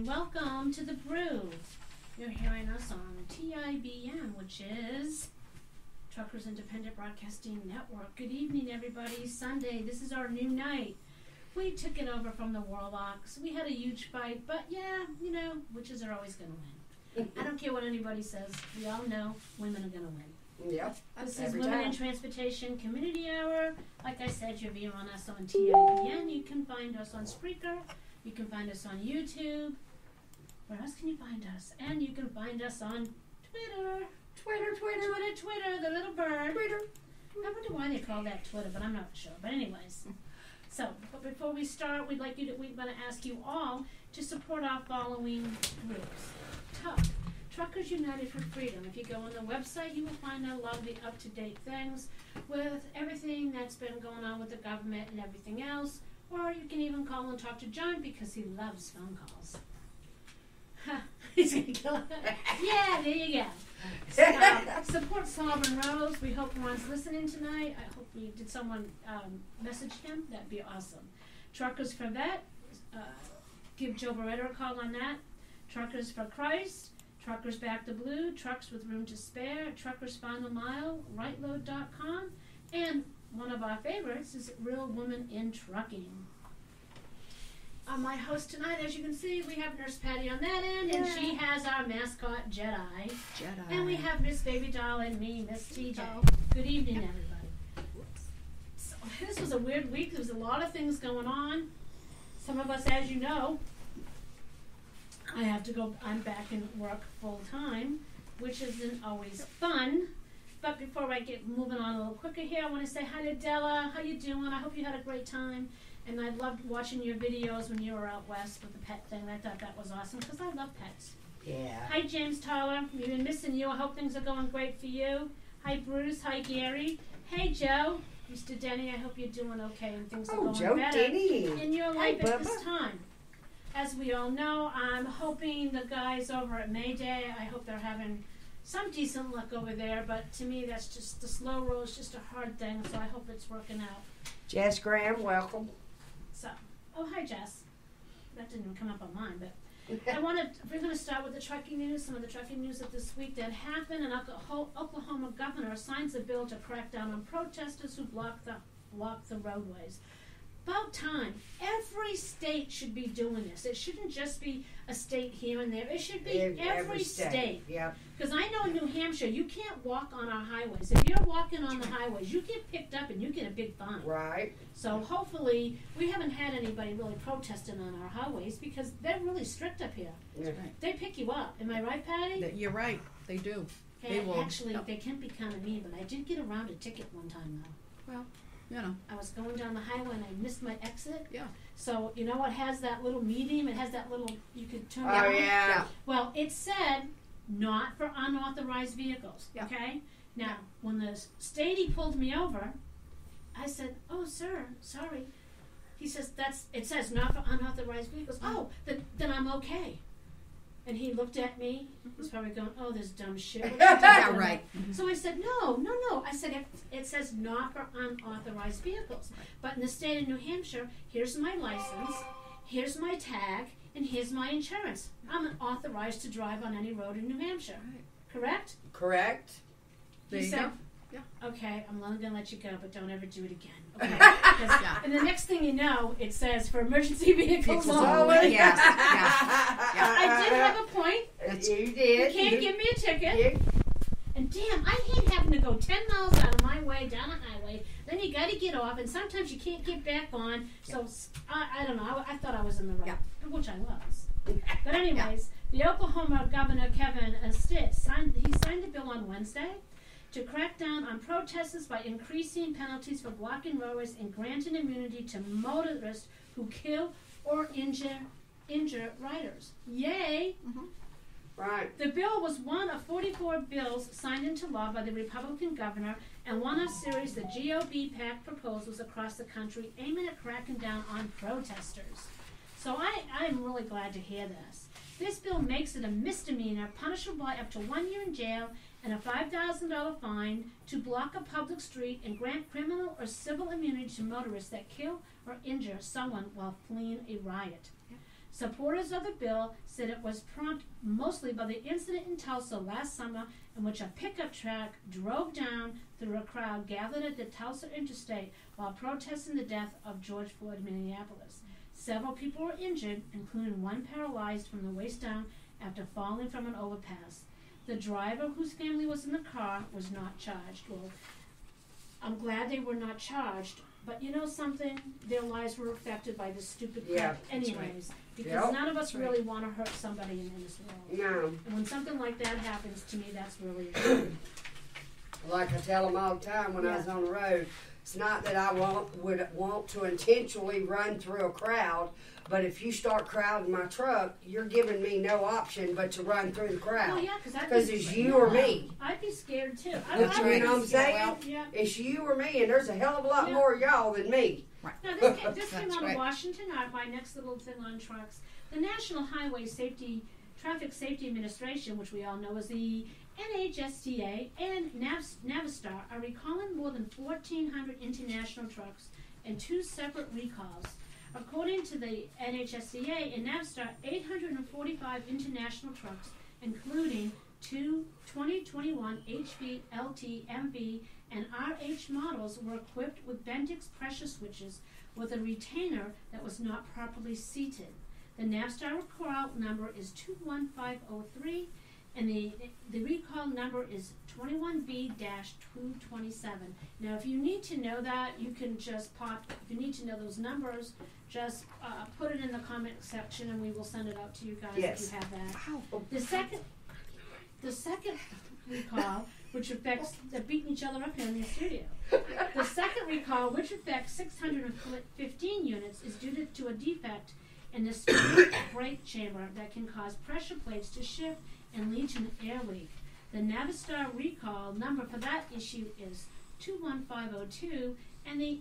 and welcome to the Brew. You're hearing us on TIBN, which is Truckers Independent Broadcasting Network. Good evening, everybody. Sunday, this is our new night. We took it over from the Warlocks. We had a huge fight, but yeah, you know, witches are always going to win. I don't care what anybody says. We all know women are going to win. Yep. This is Women in Transportation Community Hour. Like I said, you're viewing us on TIBN. You can find us on Spreaker. You can find us on YouTube. Where else can you find us? And you can find us on Twitter. Twitter, the little bird. Twitter. I wonder why they call that Twitter, but I'm not sure. But anyways. But before we start, we're going to ask you all to support our following groups. Truckers United for Freedom. If you go on the website, you will find a lot of the up-to-date things with everything that's been going on with the government and everything else. Or you can even call and talk to John because he loves phone calls. He's going to kill it. Yeah, there you go. Support Solomon Rose. We hope Ron's listening tonight. I hope did someone message him? That'd be awesome. Truckers for Vet. Give Joe Beretta a call on that. Truckers for Christ. Truckers Back to Blue, Trucks with Room to Spare, Truckers Final Mile, rightload.com, and one of our favorites is Real Woman in Trucking. My host tonight, as you can see, we have Nurse Patty on that end, and she has our mascot, Jedi. And we have Miss Baby Doll and me, Miss TJ. Good evening, everybody. So, this was a weird week. There was a lot of things going on. Some of us, as you know, I'm back in work full time, which isn't always fun. But before I get moving on a little quicker here, I want to say hi to Della. How you doing? I hope you had a great time. And I loved watching your videos when you were out west with the pet thing. I thought that was awesome because I love pets. Yeah. Hi, James Tyler. We've been missing you. I hope things are going great for you. Hi, Bruce. Hi, Gary. Hey, Joe. Mr. Denny, I hope you're doing okay and things are going Joe better Denny. in your life at this time. As we all know, I'm hoping the guys over at Mayday, I hope they're having some decent luck over there, but to me that's just, the slow roll is just a hard thing, so I hope it's working out. Jess Graham, welcome. So, oh hi Jess. That didn't even come up on mine, but we're going to start with the trucking news, some of the trucking news of this week that happened. An Oklahoma governor signs a bill to crack down on protesters who block the roadways. About time. Every state should be doing this. It shouldn't just be a state here and there. It should be every state. Yep. Because I know in New Hampshire, you can't walk on our highways. If you're walking on the highways, you get picked up and you get a big fine. Right. So hopefully, we haven't had anybody really protesting on our highways because they're really strict up here. Yeah. Right. They pick you up. Am I right, Patty? You're right. They do. Hey, They will. actually, Yep. they can be kind of mean, but I did get around a ticket one time, though. Well, you know. I was going down the highway and I missed my exit. Yeah. So, you know what has that little medium? It has that little, you could turn Oh, down. yeah. Well, it said not for unauthorized vehicles. Yeah. Okay? Now, when the statey pulled me over, I said, "Oh, sir, sorry." He says, it says not for unauthorized vehicles. Oh, then I'm okay. And he looked at me. He's probably going, "Oh, this dumb shit." What are you talking Yeah, about?" right. So I said, no. I said, it says not for unauthorized vehicles. But in the state of New Hampshire, here's my license, here's my tag, and here's my insurance. I'm authorized to drive on any road in New Hampshire. Right. Correct? Correct. There He you said, go. Yeah. "Okay, I'm only going to let you go, but don't ever do it again." Okay. Yeah. And the next thing you know, it says for emergency vehicles Vehicles only. only. Yes. I did have a point. You You did. can't give me a ticket. You, And damn, I hate having to go 10 miles out of my way down a highway. Then you got to get off, and sometimes you can't get back on. So I don't know. I thought I was in the right, which I was. But anyways, the Oklahoma Governor Kevin Stitt signed the bill on Wednesday to crack down on protesters by increasing penalties for blocking roadways and granting immunity to motorists who kill or injure riders. Yay! Mm-hmm. right. The bill was one of 44 bills signed into law by the Republican governor and one of a series of GOP-packed proposals across the country aiming at cracking down on protesters. So I'm really glad to hear this. This bill makes it a misdemeanor, punishable by up to 1 year in jail and a $5,000 fine to block a public street and grant criminal or civil immunity to motorists that kill or injure someone while fleeing a riot. Supporters of the bill said it was prompted mostly by the incident in Tulsa last summer in which a pickup truck drove down through a crowd gathered at the Tulsa Interstate while protesting the death of George Floyd in Minneapolis. Several people were injured, including one paralyzed from the waist down after falling from an overpass. The driver, whose family was in the car, was not charged. Well, I'm glad they were not charged, but you know something? Their lives were affected by this stupid crap anyways. Because none of us really want to hurt somebody in this world. No. And when something like that happens, to me, that's really important. Like I tell them all the time when I was on the road, it's not that I would want to intentionally run through a crowd, but if you start crowding my truck, you're giving me no option but to run through the crowd. Well, yeah, because it's you or me. I'd be scared too. You know what I'm saying? Yeah. It's you or me, and there's a hell of a lot more of y'all than me. Right. Now, this came out right. of Washington, my next little thing on trucks. The National Highway Traffic Safety Administration, which we all know as the NHSTA and Navistar, are recalling more than 1,400 international trucks and 2 separate recalls. According to the NHSTA and Navistar, 845 international trucks, including 2 2021 HV, LT, MV, and RH models, were equipped with Bendix pressure switches with a retainer that was not properly seated. The Navistar recall number is 21503, and the recall number is 21B-227. Now, if you need to know that, you can just if you need to know those numbers, just put it in the comment section and we will send it out to you guys if you have that. Wow. The second recall, which affects, they're beating each other up here in the studio. The second recall, which affects 615 units, is due to a defect in the spring brake chamber that can cause pressure plates to shift and lead to an air leak. The Navistar recall number for that issue is 21502, and the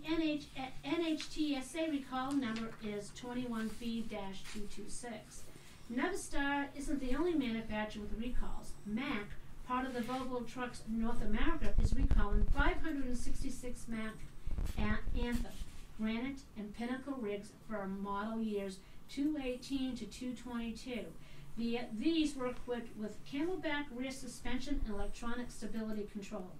NHTSA recall number is 21B-226. Navistar isn't the only manufacturer with recalls. Mack, part of the Volvo Trucks North America, is recalling 566 Mack Anthem, Granite, and Pinnacle rigs for model years 218 to 222. These were equipped with camelback rear suspension and electronic stability control.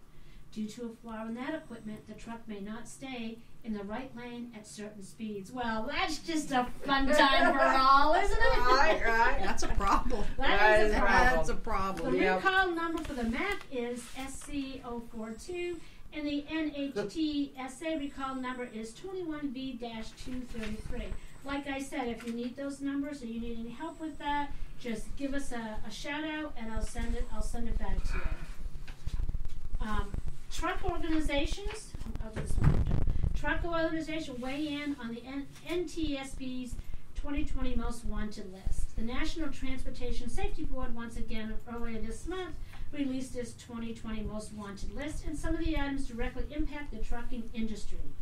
Due to a flaw in that equipment, the truck may not stay in the right lane at certain speeds. Well, that's just a fun time for all, isn't it? Right. That's a problem. That is a problem. That's a problem. The recall number for the Mac is SC042, and the NHTSA recall number is 21V-233. Like I said, if you need those numbers or you need any help with that, just give us a shout out and I'll send it back to you. Truck organizations, truck organization weigh in on the NTSB's 2020 Most Wanted list. The National Transportation Safety Board, once again earlier this month, released its 2020 Most Wanted list, and some of the items directly impact the trucking industry.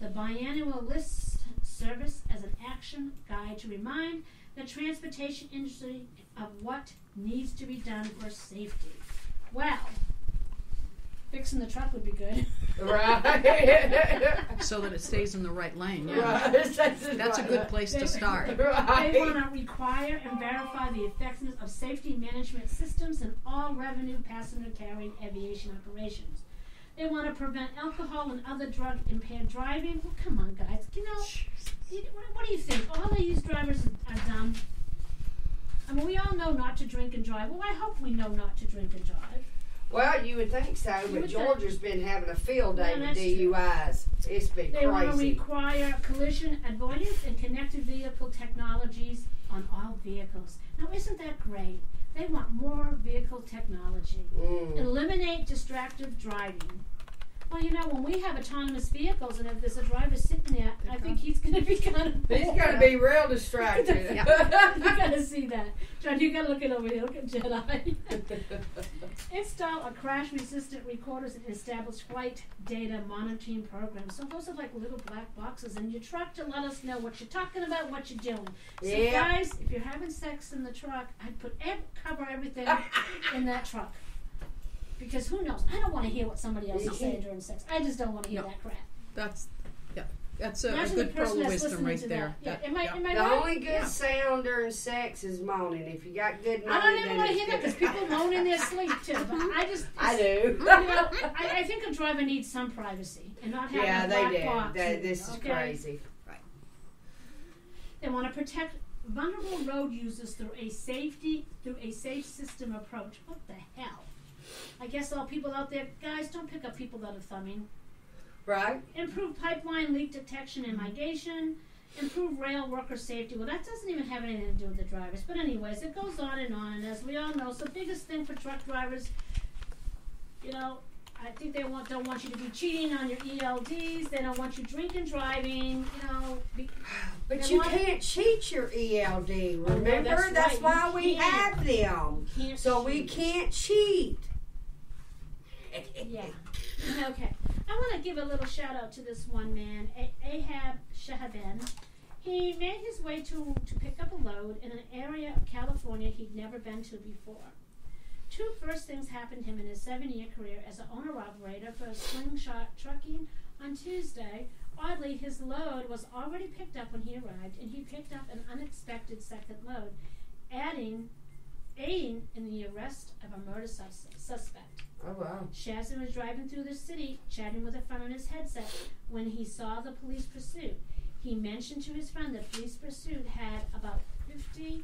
The biannual list serves as an action guide to remind the transportation industry of what needs to be done for safety. Well, fixing the truck would be good. Right. So that it stays in the right lane. Yeah. Right. That's a good place to start. Right. They want to require and verify the effectiveness of safety management systems in all revenue passenger carrying aviation operations. They want to prevent alcohol and other drug-impaired driving. Well, come on, guys. You know, what do you think? All of these drivers are dumb. I mean, we all know not to drink and drive. Well, I hope we know not to drink and drive. Well, you would think so, but Georgia's been having a field day with DUIs. It's been They crazy. want to require collision avoidance and connected vehicle technologies on all vehicles. Now, isn't that great? They want more vehicle technology. Eliminate distracted driving. Well, you know, when we have autonomous vehicles and if there's a driver sitting there, I think he's going to be kind of bored. He's going to be real distracted. You got to see that. John, you got to look it over here. Look at Jedi. Install a crash-resistant recorders and establish flight data monitoring programs. So those are like little black boxes in your truck to let us know what you're talking about, what you're doing. So guys, if you're having sex in the truck, I'd cover everything in that truck. Because who knows? I don't want to hear what somebody else is saying during sex. I just don't want to hear that crap. That's a Imagine good the pearl person of that's wisdom listening right to there. that. Yeah. Am I The right? only good Yeah. sound during sex is moaning. If you got good moaning, I don't even then want to it's hear that because good. people moan in their sleep too. But I do. You know, I think a driver needs some privacy and not have Yeah, a they black do. box. This is okay? crazy. They want to protect vulnerable road users through a safe system approach. What the hell? I guess all people out there, guys, don't pick up people that are thumbing. Right? Improve pipeline leak detection and mitigation. Improve rail worker safety. Well, that doesn't even have anything to do with the drivers. But anyways, it goes on. And as we all know, it's the biggest thing for truck drivers. You know, I think they don't want you to be cheating on your ELDs. They don't want you drinking, driving. You know. But you can't cheat your ELD. Remember, that's right. why You we can't. have them. Can't So we cheat. can't cheat. Yeah. Okay. I want to give a little shout out to this one man, Ahab Shahaben. He made his way to pick up a load in an area of California he'd never been to before. Two first things happened to him in his 7-year career as an owner-operator for Slingshot Trucking. On Tuesday, oddly, his load was already picked up when he arrived, and he picked up an unexpected second load, aiding in the arrest of a murder suspect. Oh, wow. Shazam was driving through the city, chatting with a friend on his headset, when he saw the police pursuit. He mentioned to his friend that police pursuit had about 50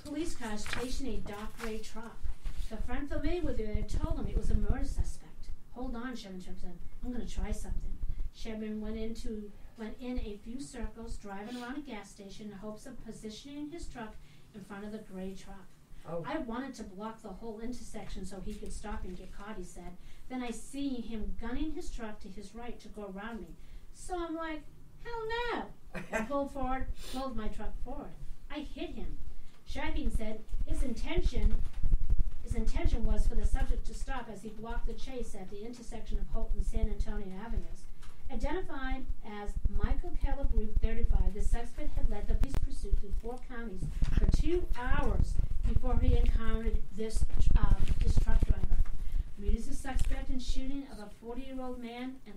police cars chasing a dark gray truck. The friend familiar with it told him it was a murder suspect. Hold on, Shevin said. I'm going to try something. Shevin went in a few circles, driving around a gas station in hopes of positioning his truck in front of the gray truck. Oh. I wanted to block the whole intersection so he could stop and get caught, he said. Then I see him gunning his truck to his right to go around me. So I'm like, hell no. I pulled my truck forward. I hit him. Shagin said his intention was for the subject to stop as he blocked the chase at the intersection of Holt and San Antonio Avenues. Identified as Michael Caleb Root 35, the suspect had led the police pursuit through 4 counties for 2 hours before he encountered this truck driver. Reed is a suspect in shooting of a 40-year-old man in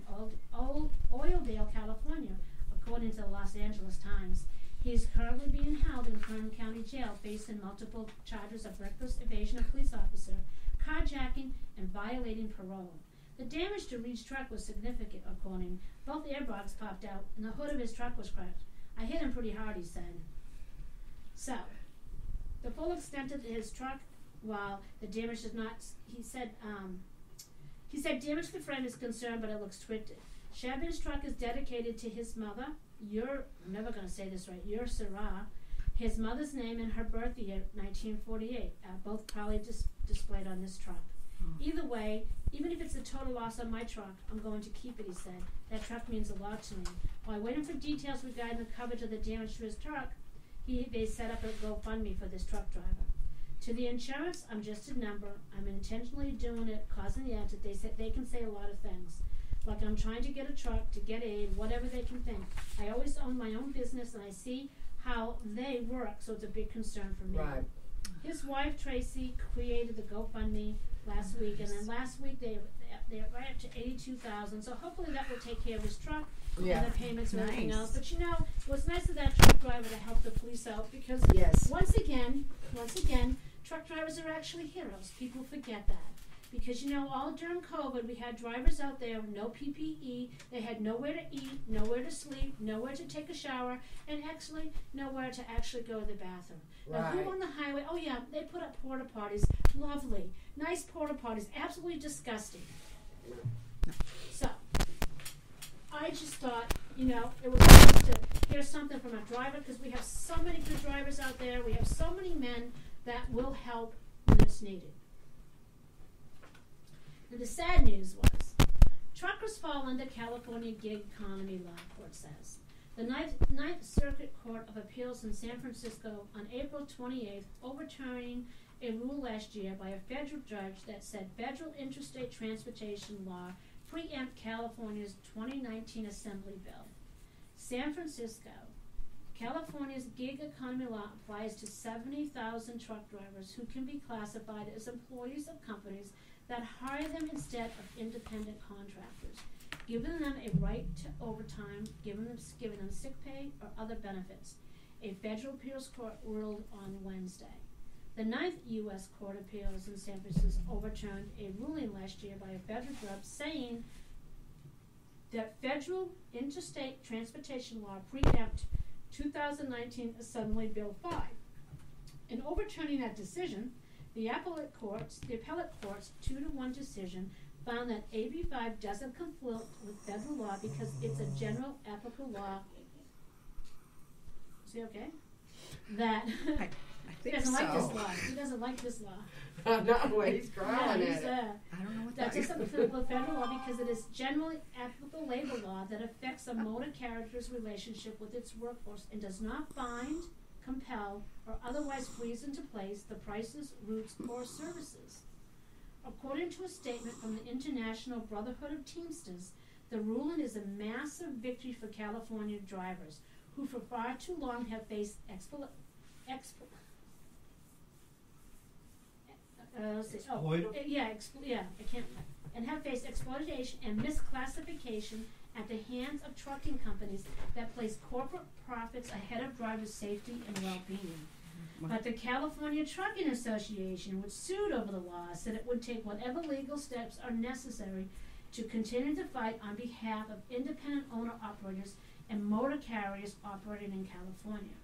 Oildale, California, according to the Los Angeles Times. He is currently being held in Kern County Jail, facing multiple charges of reckless evasion of police officer, carjacking, and violating parole. The damage to Reed's truck was significant, according. Both airbags popped out, and the hood of his truck was cracked. I hit him pretty hard, he said. So, the full extent of his truck, while the damage does not, he said damage to the frame is concerned, but it looks twisted. Shabin's truck is dedicated to his mother, I'm never going to say this right, Sarah, his mother's name and her birth year, 1948, both proudly displayed on this truck. Either way, even if it's a total loss on my truck, I'm going to keep it, he said. That truck means a lot to me. While waiting for details regarding the coverage of the damage to his truck, they set up a GoFundMe for this truck driver. To the insurance, I'm just a number. I'm intentionally doing it, causing the accident. They can say a lot of things. Like I'm trying to get a truck, to get aid, whatever they can think. I always own my own business, and I see how they work, so it's a big concern for me. Right. His wife, Tracy, created the GoFundMe last week, and then last week they're right up to $82,000. So hopefully that will take care of his truck and the payments and everything else. But you know, it was nice of that truck driver to help the police out because once again, truck drivers are actually heroes. People forget that. Because, you know, all during COVID, we had drivers out there with no PPE. They had nowhere to eat, nowhere to sleep, nowhere to take a shower, and actually nowhere to actually go to the bathroom. Now, who on the highway? Oh, yeah, they put up porta potties. Lovely. Nice porta potties. Absolutely disgusting. So, I just thought, you know, it was nice to hear something from a driver because we have so many good drivers out there. We have so many men that will help when it's needed. And the sad news was, truckers fall under California gig economy law, court says. The Ninth Circuit Court of Appeals in San Francisco on April 28th overturning a rule last year by a federal judge that said federal interstate transportation law preempt California's 2019 Assembly bill. San Francisco, California's gig economy law applies to 70,000 truck drivers who can be classified as employees of companies that hire them instead of independent contractors. giving them a right to overtime, giving them sick pay or other benefits. A federal appeals court ruled on Wednesday. The Ninth U.S. Court of Appeals in San Francisco overturned a ruling last year by a federal judge saying that federal interstate transportation law preempted 2019 Assembly Bill 5. In overturning that decision, the appellate court's 2-1 decision found that AB 5 doesn't conflict with federal law because it's a general applicable law. Is he okay? That I he doesn't think like so. this law. He doesn't like this law. I know, he's growling Yeah, at it. I don't know what That that is. doesn't conflict with federal law because it is generally applicable labor law that affects a motor carrier's relationship with its workforce and does not bind, compel, or otherwise freeze into place the prices, routes, or services. According to a statement from the International Brotherhood of Teamsters, the ruling is a massive victory for California drivers who for far too long have faced have faced exploitation and misclassification at the hands of trucking companies that place corporate profits ahead of drivers' safety and well-being. But the California Trucking Association, which sued over the law, said it would take whatever legal steps are necessary to continue to fight on behalf of independent owner-operators and motor carriers operating in California.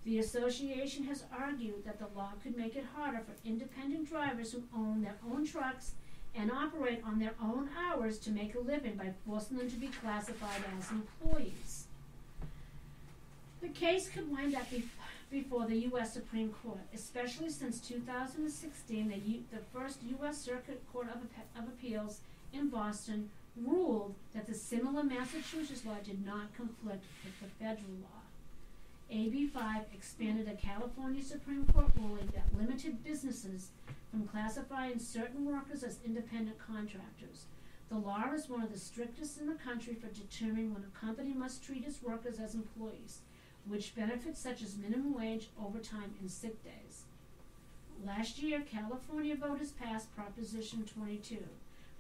The association has argued that the law could make it harder for independent drivers who own their own trucks and operate on their own hours to make a living by forcing them to be classified as employees. The case could wind up before the U.S. Supreme Court, especially since 2016, the first U.S. Circuit Court of Appeals in Boston ruled that the similar Massachusetts law did not conflict with the federal law. AB 5 expanded a California Supreme Court ruling that limited businesses from classifying certain workers as independent contractors. The law is one of the strictest in the country for determining when a company must treat its workers as employees, which benefits such as minimum wage, overtime, and sick days. Last year, California voters passed Proposition 22,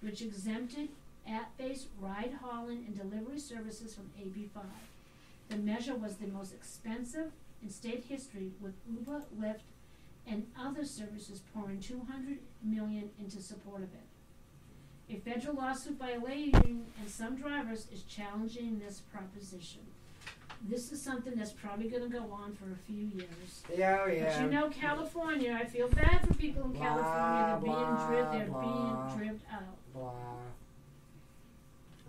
which exempted app-based ride-hauling and delivery services from AB 5. The measure was the most expensive in state history, with Uber, Lyft, and other services pouring $200 million into support of it. A federal lawsuit by a labor union and some drivers is challenging this proposition. This is something that's probably going to go on for a few years. Yeah, yeah. But you know, California, I feel bad for people in Blah, California. They're blah, being driven out. Blah.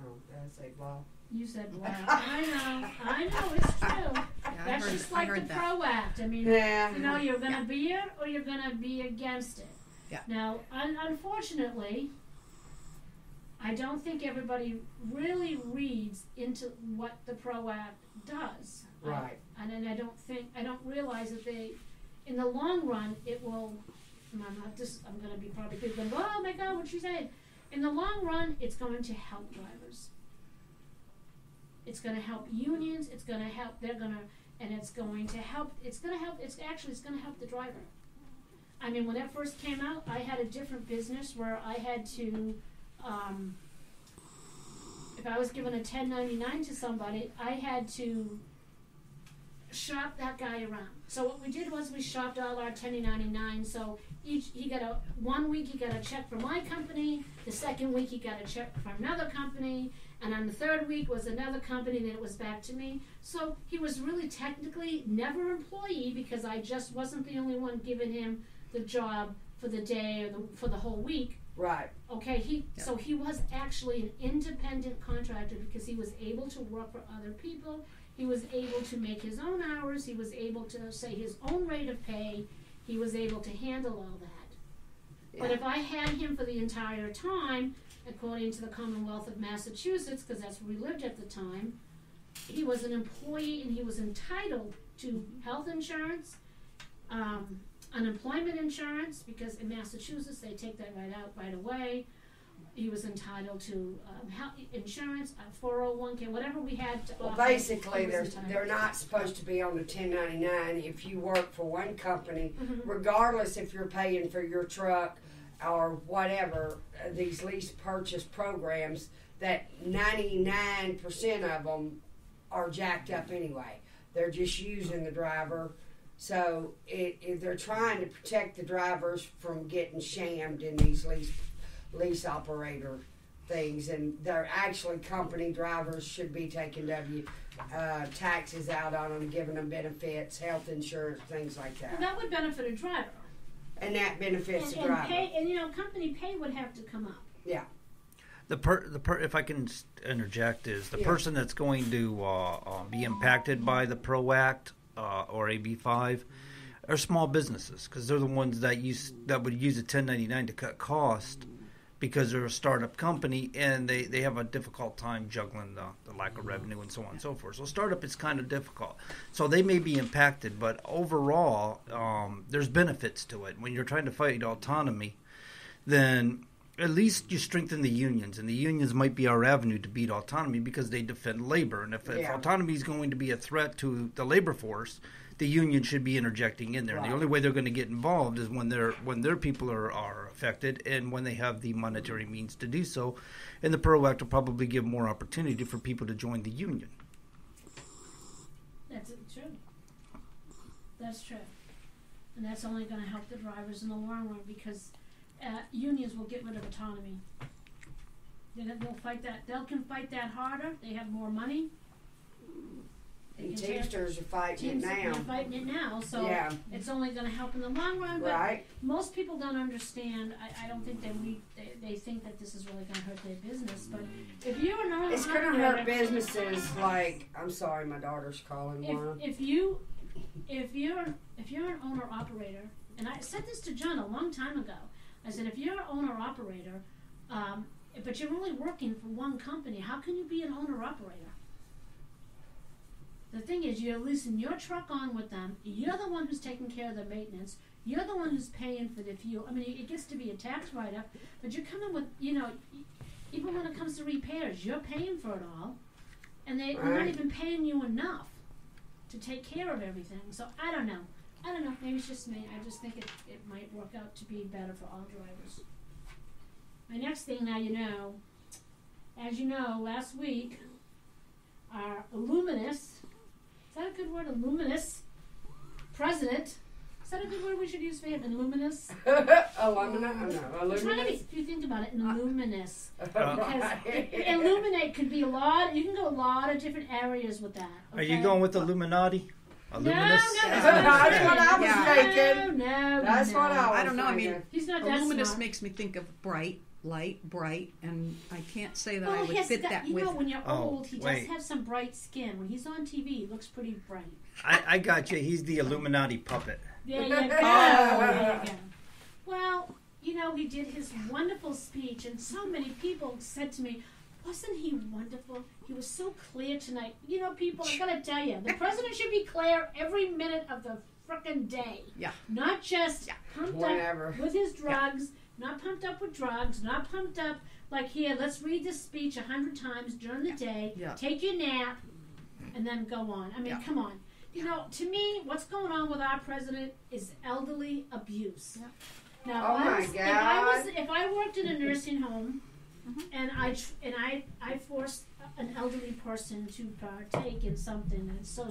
Oh, did I say blah? You said blah. I know, it's true. That's just like the PRO Act. I mean, Yeah. you know, you're going to be it or you're going to be against it. Yeah. Now, unfortunately, I don't think everybody really reads into what the PRO Act does. Right. And I don't realize that in the long run, it will, I'm going to be probably people going, oh my God, what'd she say? In the long run, it's going to help drivers. It's going to help unions, it's going to help the driver. I mean, when that first came out, I had a different business where I had to, if I was given a 1099 to somebody, I had to shop that guy around. So what we did was we shopped all our 1099. So one week he got a check from my company, the second week he got a check from another company, and on the third week was another company, then it was back to me. So he was really technically never employee because I just wasn't the only one giving him the job for the day or for the whole week. Right. Okay, so he was actually an independent contractor because he was able to work for other people. He was able to make his own hours. He was able to say his own rate of pay. He was able to handle all that. Yeah. But if I had him for the entire time, according to the Commonwealth of Massachusetts, because that's where we lived at the time, he was an employee and he was entitled to health insurance, unemployment insurance, because in Massachusetts they take that right away. He was entitled to health insurance, 401k, whatever we had to offer. Well, basically, they're not supposed to be on the 1099 if you work for one company, regardless if you're paying for your truck or whatever. These lease purchase programs, that 99% of them are jacked up anyway. They're just using the driver. So they're trying to protect the drivers from getting shammed in these lease operator things, and they're actually company drivers should be taking taxes out on them, giving them benefits, health insurance, things like that. Well, that would benefit a driver. And that benefits the And driver. Company pay would have to come up. Yeah. If I can interject, is the person that's going to be impacted by the PRO Act or AB5 are small businesses, because they're the ones that would use a 1099 to cut cost, because they're a startup company and they have a difficult time juggling the lack of revenue and so on and so forth. So startup is kind of difficult. So they may be impacted, but overall there's benefits to it. When you're trying to fight autonomy, then at least you strengthen the unions, and the unions might be our avenue to beat autonomy because they defend labor. And if autonomy is going to be a threat to the labor force, the union should be interjecting in there. Right. And the only way they're going to get involved is when their people are affected, and when they have the monetary means to do so. And the PRO Act will probably give more opportunity for people to join the union. That's true. That's true. And that's only going to help the drivers in the long run, because unions will get rid of autonomy. They'll fight that. They can fight that harder. They have more money. And Teamsters are fighting it now. They're fighting it now, so it's only going to help in the long run. But most people don't understand. I don't think they think that this is really going to hurt their business. But if you're an owner, it's going to hurt businesses. Like, I'm sorry, my daughter's calling. If you're an owner operator, and I said this to John a long time ago. I said, if you're an owner-operator, but you're only working for one company, how can you be an owner-operator? The thing is, you're leasing your truck on with them. You're the one who's taking care of the maintenance. You're the one who's paying for the fuel. I mean, it gets to be a tax write-up, but you're coming with, even when it comes to repairs, you're paying for it all, and they're not even paying you enough to take care of everything. So I don't know. Maybe it's just me. I just think it might work out to be better for all drivers. My next thing, as you know, last week, our Illuminous, is that a good word, Illuminous president, is that a good word we should use for him, Illuminous? Illuminous. If you think about it, Illuminous. Because illuminate could be you can go a lot of different areas with that. Okay? Are you going with Illuminati? No, that's what I was thinking. No. That's what I was I don't know. thinking. I mean, he's not that luminous smart. makes me think of bright, and I can't say that well, I would fit that with. When you're old, he does have some bright skin. When he's on TV, he looks pretty bright. I got you. He's the Illuminati puppet. There you go. There you go. Well, he did his wonderful speech, and so many people said to me, wasn't he wonderful? He was so clear tonight. People, I gotta tell you, the president should be clear every minute of the frickin' day. Yeah. Not just pumped up with his drugs, not pumped up with drugs, not pumped up like, here, let's read this speech 100 times during the day, take your nap, and then go on. I mean, come on. To me, what's going on with our president is elderly abuse. Yeah. Now, if I worked in a nursing home, and I forced an elderly person to partake in something that's so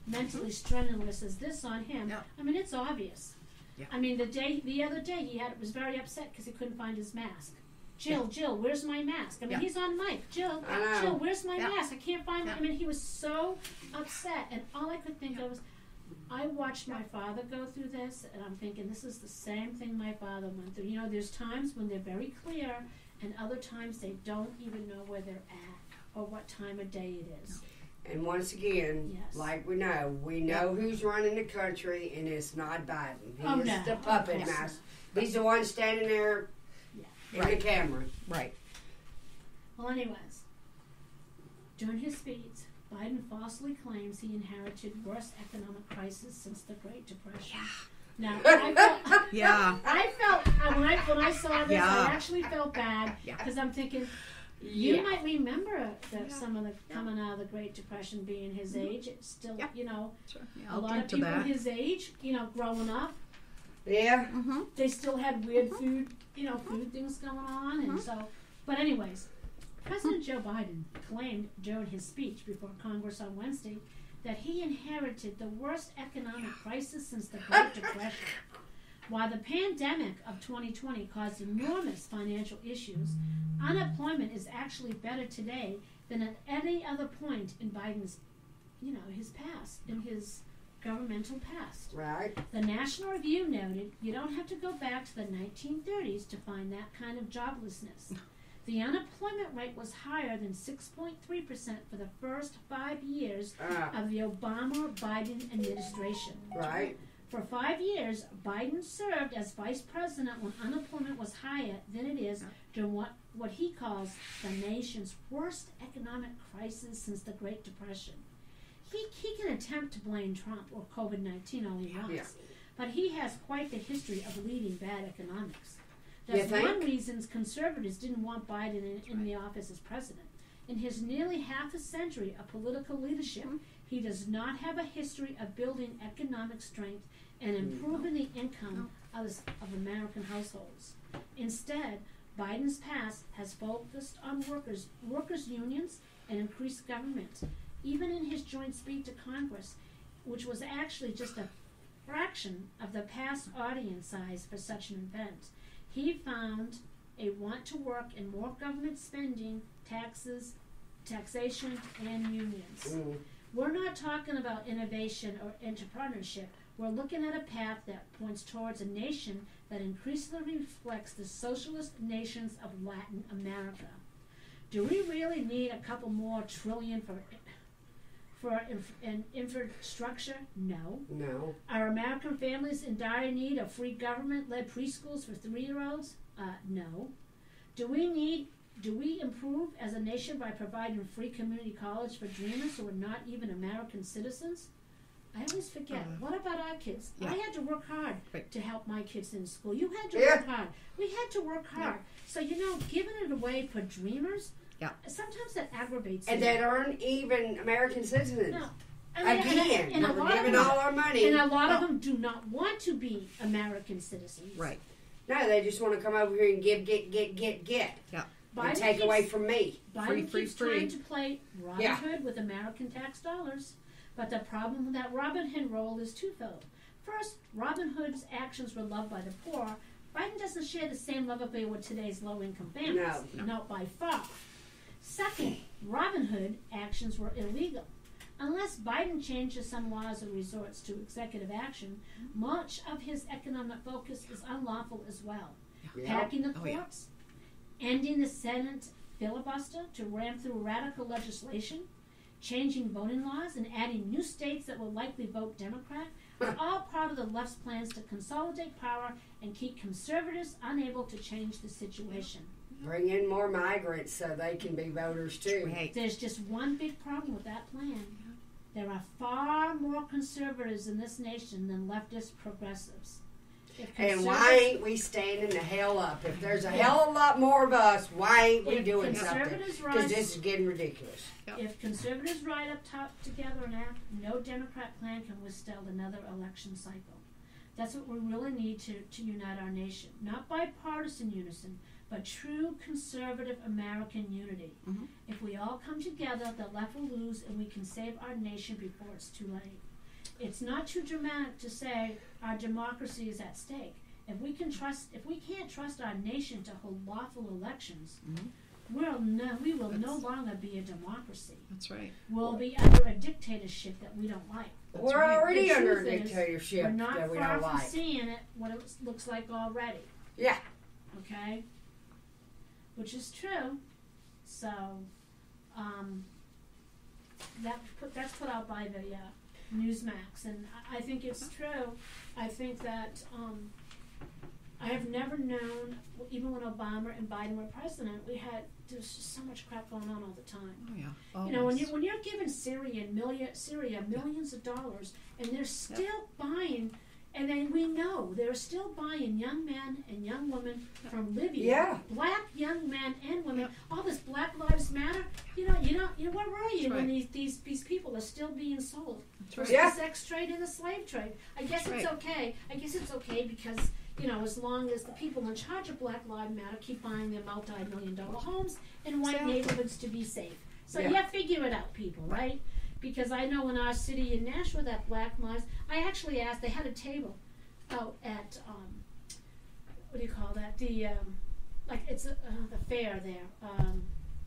mentally strenuous as this on him. Yeah. I mean, it's obvious. Yeah. I mean, the other day he was very upset because he couldn't find his mask. Jill, where's my mask? I mean, he's on mic. Jill, where's my mask? I can't find it. I mean, he was so upset, and all I could think of was, I watched my father go through this, and I'm thinking, this is the same thing my father went through. There's times when they're very clear, and other times they don't even know where they're at or what time of day it is. And once again, like we know who's running the country, and it's not Biden. He's the puppet master. He's the one standing there in the camera. Right. Well, anyways, during his speech, Biden falsely claims he inherited worst economic crisis since the Great Depression. Yeah. Now, I felt when I saw this, I actually felt bad because I'm thinking, you might remember some of the coming out of the Great Depression being his age. It's still, a lot of people his age, growing up. Yeah. They still had weird food, food things going on, and so. But anyways, President Joe Biden claimed during his speech before Congress on Wednesday that he inherited the worst economic crisis since the Great Depression. While the pandemic of 2020 caused enormous financial issues, unemployment is actually better today than at any other point in Biden's, his past, in his governmental past. Right. The National Review noted you don't have to go back to the 1930s to find that kind of joblessness. The unemployment rate was higher than 6.3% for the first 5 years of the Obama-Biden administration. Right. For 5 years, Biden served as vice president when unemployment was higher than it is during what he calls the nation's worst economic crisis since the Great Depression. He can attempt to blame Trump or COVID-19 all he wants, but he has quite the history of leading bad economics. That's one reason conservatives didn't want Biden in the office as president. In his nearly half a century of political leadership, he does not have a history of building economic strength and improving the income of American households. Instead, Biden's past has focused on workers' unions and increased government. Even in his joint speech to Congress, which was actually just a fraction of the past audience size for such an event, he found a want to work in more government spending, taxes, taxation, and unions. We're not talking about innovation or entrepreneurship. We're looking at a path that points towards a nation that increasingly reflects the socialist nations of Latin America. Do we really need a couple more trillion for infrastructure? No. No. Are American families in dire need of free government-led preschools for 3-year-olds? No. Do we improve as a nation by providing free community college for dreamers who are not even American citizens? I always forget. What about our kids? I had to work hard to help my kids in school. You had to work hard. We had to work hard. So, giving it away for dreamers, sometimes that aggravates me. And that aren't even American citizens. No. Again, we're giving all our money. And a lot of them do not want to be American citizens. Right. No, they just want to come over here and give, get. Yeah. And take away from me. Biden keeps trying to play Robin Hood with American tax dollars. But the problem with that Robin Hood role is twofold. First, Robin Hood's actions were loved by the poor. Biden doesn't share the same love affair with today's low-income families. No. Not by far. Second, Robin Hood actions were illegal. Unless Biden changes some laws or resorts to executive action, much of his economic focus is unlawful as well. Packing the courts, ending the Senate filibuster to ram through radical legislation, changing voting laws, and adding new states that will likely vote Democrat are all part of the left's plans to consolidate power and keep conservatives unable to change the situation. Bring in more migrants so they can be voters too. Right. There's just one big problem with that plan. There are far more conservatives in this nation than leftist progressives. And why ain't we standing the hell up? If there's a hell of a lot more of us, why ain't we doing something? Because this is getting ridiculous. If conservatives ride up top together and act, no Democrat plan can withstand another election cycle. That's what we really need to unite our nation. Not bipartisan unison, but true conservative American unity. Mm-hmm. If we all come together, the left will lose and we can save our nation before it's too late. It's not too dramatic to say our democracy is at stake. If we can't trust our nation to hold lawful elections, we will no longer be a democracy. That's right. We'll be under a dictatorship that we don't like. We're already under a dictatorship that we don't like. We're not far from seeing it, what it looks like already. Yeah. Okay? Which is true. So, that's put out by the Newsmax, and I think it's true. I think that I have never known, even when Obama and Biden were president, there's just so much crap going on all the time. Oh yeah. Always. When you're giving Syria millions of dollars, and they're still buying, and then we know they're still buying young men and young women from Libya, black young men and women. All this Black Lives Matter. Where were you when these people are still being sold? That's right. The sex trade and the slave trade. I guess it's okay. I guess it's okay because as long as the people in charge of Black Lives Matter keep buying their multi-million-dollar homes in white Exactly. neighborhoods to be safe. So Yeah. figure it out, people, right? Because I know in our city in Nashville that Black Lives, I actually asked, they had a table out at, what do you call that? The, it's the fair there,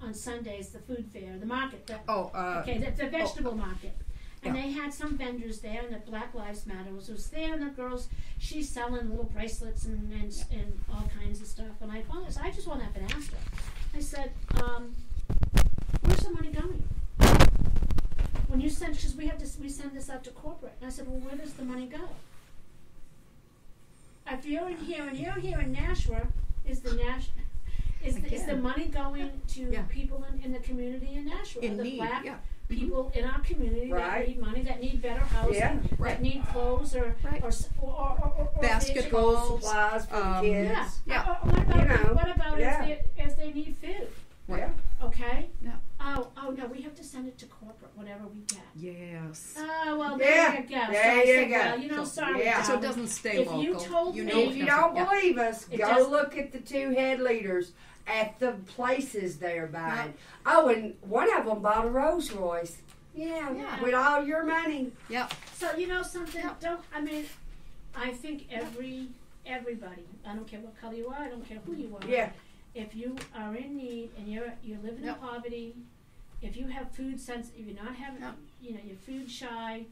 on Sundays, the food fair, the market. The vegetable market. And they had some vendors there, and the Black Lives Matter was there, and the girls, she's selling little bracelets and all kinds of stuff. And I just went up and asked her. I said, where's the money going? When you send, because we send this out to corporate. And I said, well, where does the money go? If you're in here in Nashua, is the money going to people in the community in Nashua? In the need, Black yeah. people in our community that need money, that need better housing, that need clothes or basketball supplies for the kids. What about if they need food? Yeah. Okay. Yeah. Oh no, we have to send it to corporate, whatever we get. Yes. Oh well, there you go. There you go. Well, sorry. Yeah. So it doesn't stay If local. you told me, If you don't believe us, It go does- look at the two head leaders at the places they're buying. Oh, and one of them bought a Rolls Royce. Yeah, with all your money. Yep. So something. I think everybody. I don't care what color you are. I don't care who you are. Yeah. If you are in need and you're living in poverty, if you have food sense, if you're not having, you're food shy,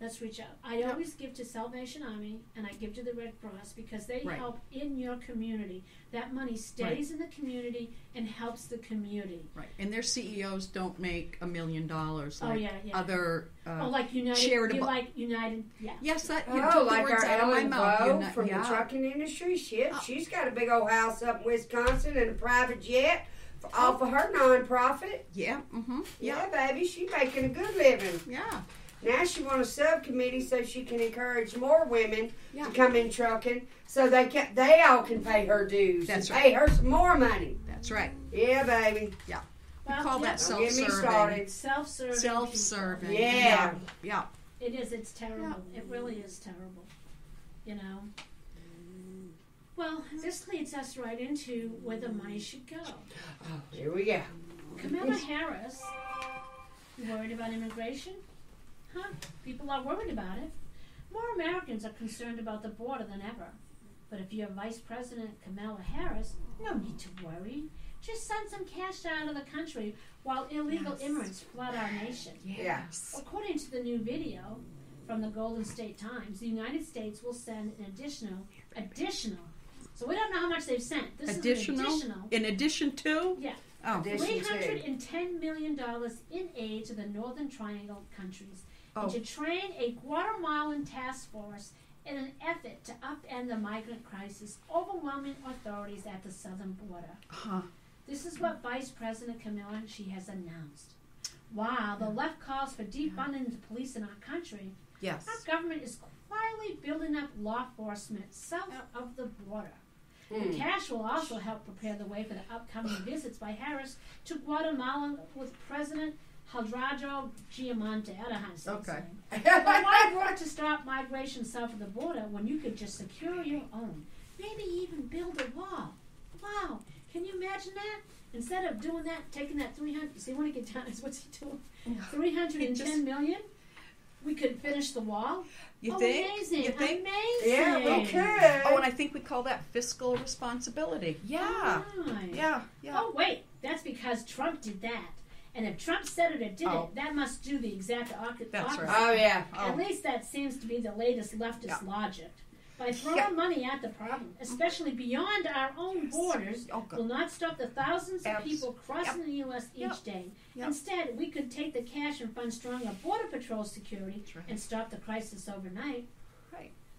let's reach out. I always give to Salvation Army and I give to the Red Cross because they help in your community. That money stays in the community and helps the community. Right. And their CEOs don't make $1 million like other like United. charitable. You like United? Yeah. Yes, that you Oh, took the like words our out of my Ellen mouth. Bowe from the trucking industry. She's got a big old house up in Wisconsin and a private jet off of her nonprofit. Yeah. Mm-hmm. Yeah, baby, she's making a good living. Yeah. Now she wants a subcommittee so she can encourage more women to come in trucking, so they all can pay her dues. That's and right. pay her some more money. That's right. Yeah, baby. Yeah. Well, We call that Don't get me self-serving. started. Self-serving. Self-serving. Yeah. Yeah. It is. It's terrible. It really is terrible. Well, this leads us right into where the money should go. Oh, here we go. Kamala Harris, you worried about immigration? Huh? People are worried about it. More Americans are concerned about the border than ever. But if you're Vice President Kamala Harris, no need to worry. Just send some cash out of the country while illegal immigrants flood our nation. Yes. According to the new video from the Golden State Times, the United States will send an additional. So we don't know how much they've sent. This is an additional. In addition to? Yeah. Oh. $310 million in aid to the Northern Triangle countries and to train a Guatemalan task force in an effort to upend the migrant crisis, overwhelming authorities at the southern border. Huh. This is what Vice President Kamala has announced. While the left calls for defunding the police in our country, Yes. our government is quietly building up law enforcement south of the border. The cash will also help prepare the way for the upcoming visits by Harris to Guatemala with President Hidralgo Giamonte. I don't know how to say his name. But why work to stop migration south of the border when you could just secure your own? Maybe even build a wall. Wow. Can you imagine that? Instead of doing that, taking that 300, you see when he gets down, what's he doing? 310 million? We could finish the wall? You think? Amazing. You think? Amazing. Yeah, we could. Oh, and I think we call that fiscal responsibility. Yeah. Right. Yeah. Oh, wait. That's because Trump did that. And if Trump said it or did it, that must do the exact opposite. That's right. Oh, yeah. At least that seems to be the latest leftist logic. By throwing money at the problem, especially beyond our own borders, will not stop the thousands of people crossing the U.S. each day. Instead, we could take the cash and fund stronger Border Patrol security and stop the crisis overnight.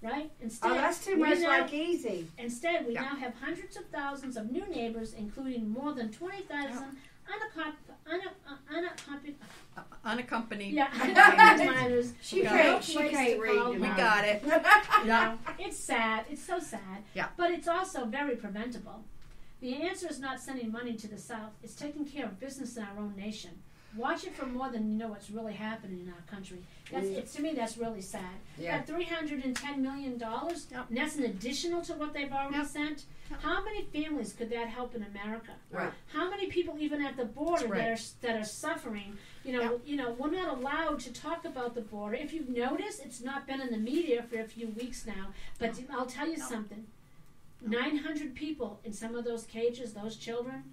Right? Instead, that's too much like easy. Instead, we now have hundreds of thousands of new neighbors, including more than 20,000 unaccompanied. minors. She can't read. We got it. It's sad. It's so sad. Yeah. But it's also very preventable. The answer is not sending money to the South. It's taking care of business in our own nation. Watch it for more than you know what's really happening in our country. To me, that's really sad. Yeah. That $310 million, and that's an additional to what they've already sent. How many families could that help in America? Right. How many people, even at the border, that are suffering? You know, we're not allowed to talk about the border. If you've noticed, it's not been in the media for a few weeks now. But I'll tell you something: 900 people in some of those cages, those children.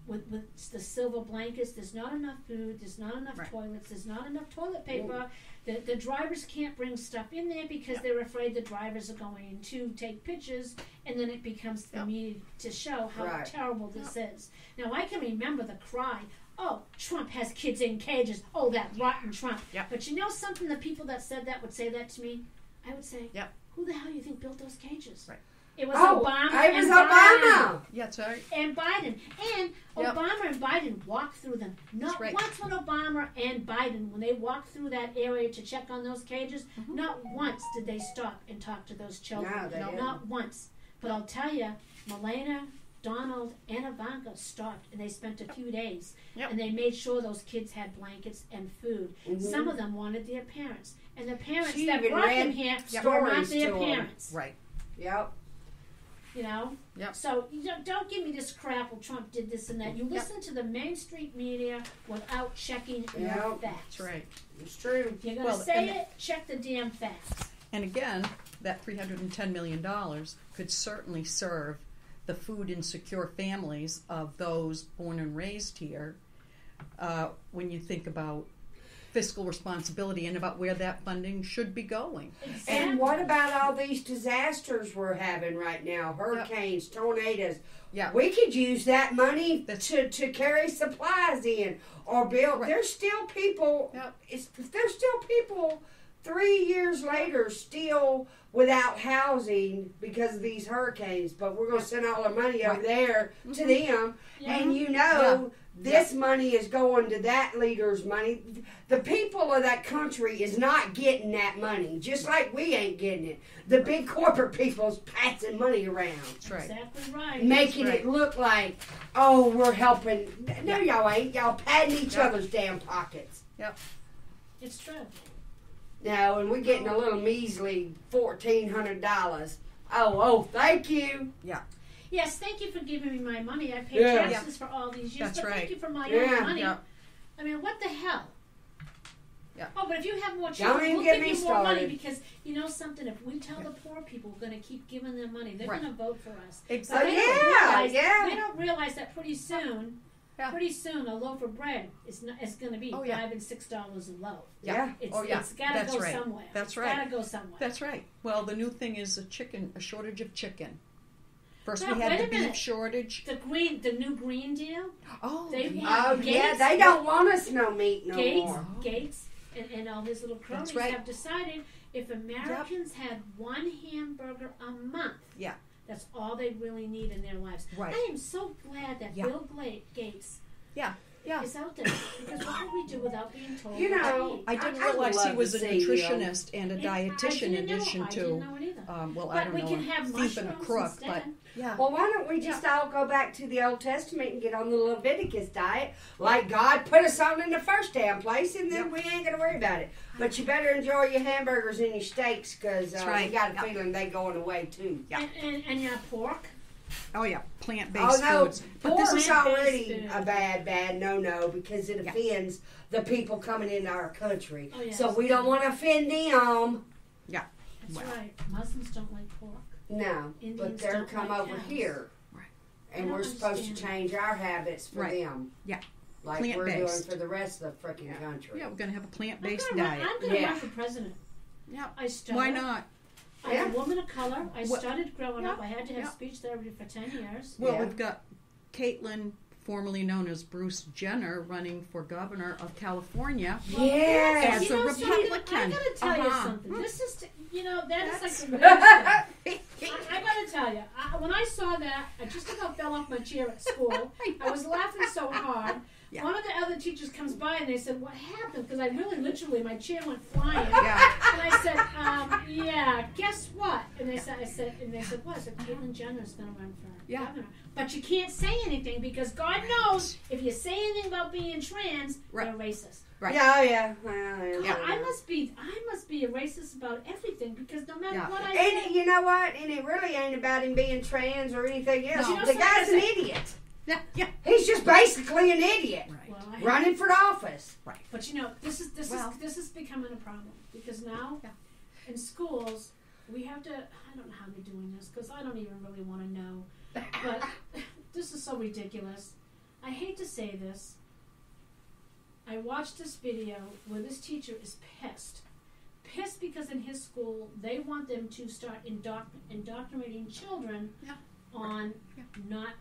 With the silver blankets, there's not enough food, there's not enough toilets, there's not enough toilet paper. The drivers can't bring stuff in there because they're afraid the drivers are going to take pictures, and then it becomes the media to show how terrible this is. Now, I can remember the cry, oh, Trump has kids in cages, oh, that rotten Trump. But you know something, the people that said that would say that to me? I would say, who the hell do you think built those cages? It was Obama. It was Obama. Yeah, that's right. And Biden. And Obama and Biden walked through them. Not once when Obama and Biden, when they walked through that area to check on those cages, not once did they stop and talk to those children. No, not once. But I'll tell you, Melania, Donald, and Ivanka stopped, and they spent a few days. And they made sure those kids had blankets and food. Some of them wanted their parents. And the parents that brought them here were not their parents. Right. Yep. You know? So don't give me this crap, well, Trump did this and that. You listen to the mainstream media without checking your facts. That's right. It's true. If you're going to say it, check the damn facts. And again, that $310 million could certainly serve the food insecure families of those born and raised here when you think about fiscal responsibility and about where that funding should be going. Exactly. And what about all these disasters we're having right now? Hurricanes, tornadoes. We could use that money to carry supplies in or build. There's still people. There's still people 3 years later still without housing because of these hurricanes. But we're going to send all our money over there to them, and you know. This money is going to that leader's money. The people of that country is not getting that money, just like we ain't getting it. The big corporate people's passing money around. That's right. Exactly right. Making it look like, oh, we're helping. No, y'all ain't. Y'all padding each other's damn pockets. It's true. No, and we're getting a little measly $1,400. Oh, thank you. Yes, thank you for giving me my money. I paid taxes for all these years, but thank you for my own money. I mean, what the hell? Oh, but if you have more children, we'll give you more money because you know something. If we tell the poor people we're going to keep giving them money, they're going to vote for us. Exactly. They don't realize that pretty soon a loaf of bread is going to be $5 and $6 a loaf. It's got to go somewhere. That's right. It's got to go somewhere. That's right. Well, the new thing is a shortage of chicken. First we had the beef shortage. The new Green Deal. They don't want us no meat no more. Gates and all his little cronies have decided if Americans had one hamburger a month, that's all they really need in their lives. I am so glad that Bill Gates is out there because what would we do without being told? You know, I didn't realize he was a nutritionist and a dietitian in addition to. I didn't know it either. I don't know. Can have thief and a crook, instead. but Well, why don't we just all go back to the Old Testament and get on the Leviticus diet, like God put us on in the first damn place, and then we ain't gonna worry about it. But you better enjoy your hamburgers and your steaks, because we got a feeling they going away too. And your pork. Oh yeah, plant-based foods. But this is already a bad no because it offends the people coming into our country. So we don't want to offend them. That's right. Muslims don't like pork. No, Indians but they're don't come like over cows. here, and we're supposed to change our habits for them. Like we're doing for the rest of the freaking country. Yeah, we're going to have a plant-based diet. I'm going to run for president. I started. Why not? I'm a woman of color. I started growing up. I had to have speech therapy for 10 years. Well, we've got Caitlyn, formerly known as Bruce Jenner, running for governor of California. Yes. As a Republican. I got to tell you something. This is, that is like the weirdest thing. I got to tell you, when I saw that, I just about fell off my chair at school. I was laughing so hard. Yeah. One of the other teachers comes by and they said, "What happened?" Because I really, literally, my chair went flying. Yeah. And I said, "Yeah, guess what?" And they said, "What?" I said, "Caitlyn Jenner's going to run for governor." But you can't say anything because God knows if you say anything about being trans, you're racist. Right. Yeah. I must be a racist about everything because no matter what I And say, you know what? And it really ain't about him being trans or anything else. No. The guy's an idiot. Yeah. He's just basically an idiot. Right. well, Running for office. Right. But this is becoming a problem because now in schools we have to. I don't know how they're doing this because I don't even really want to know. But this is so ridiculous. I hate to say this. I watched this video where this teacher is pissed because in his school they want them to start indoctrinating children on not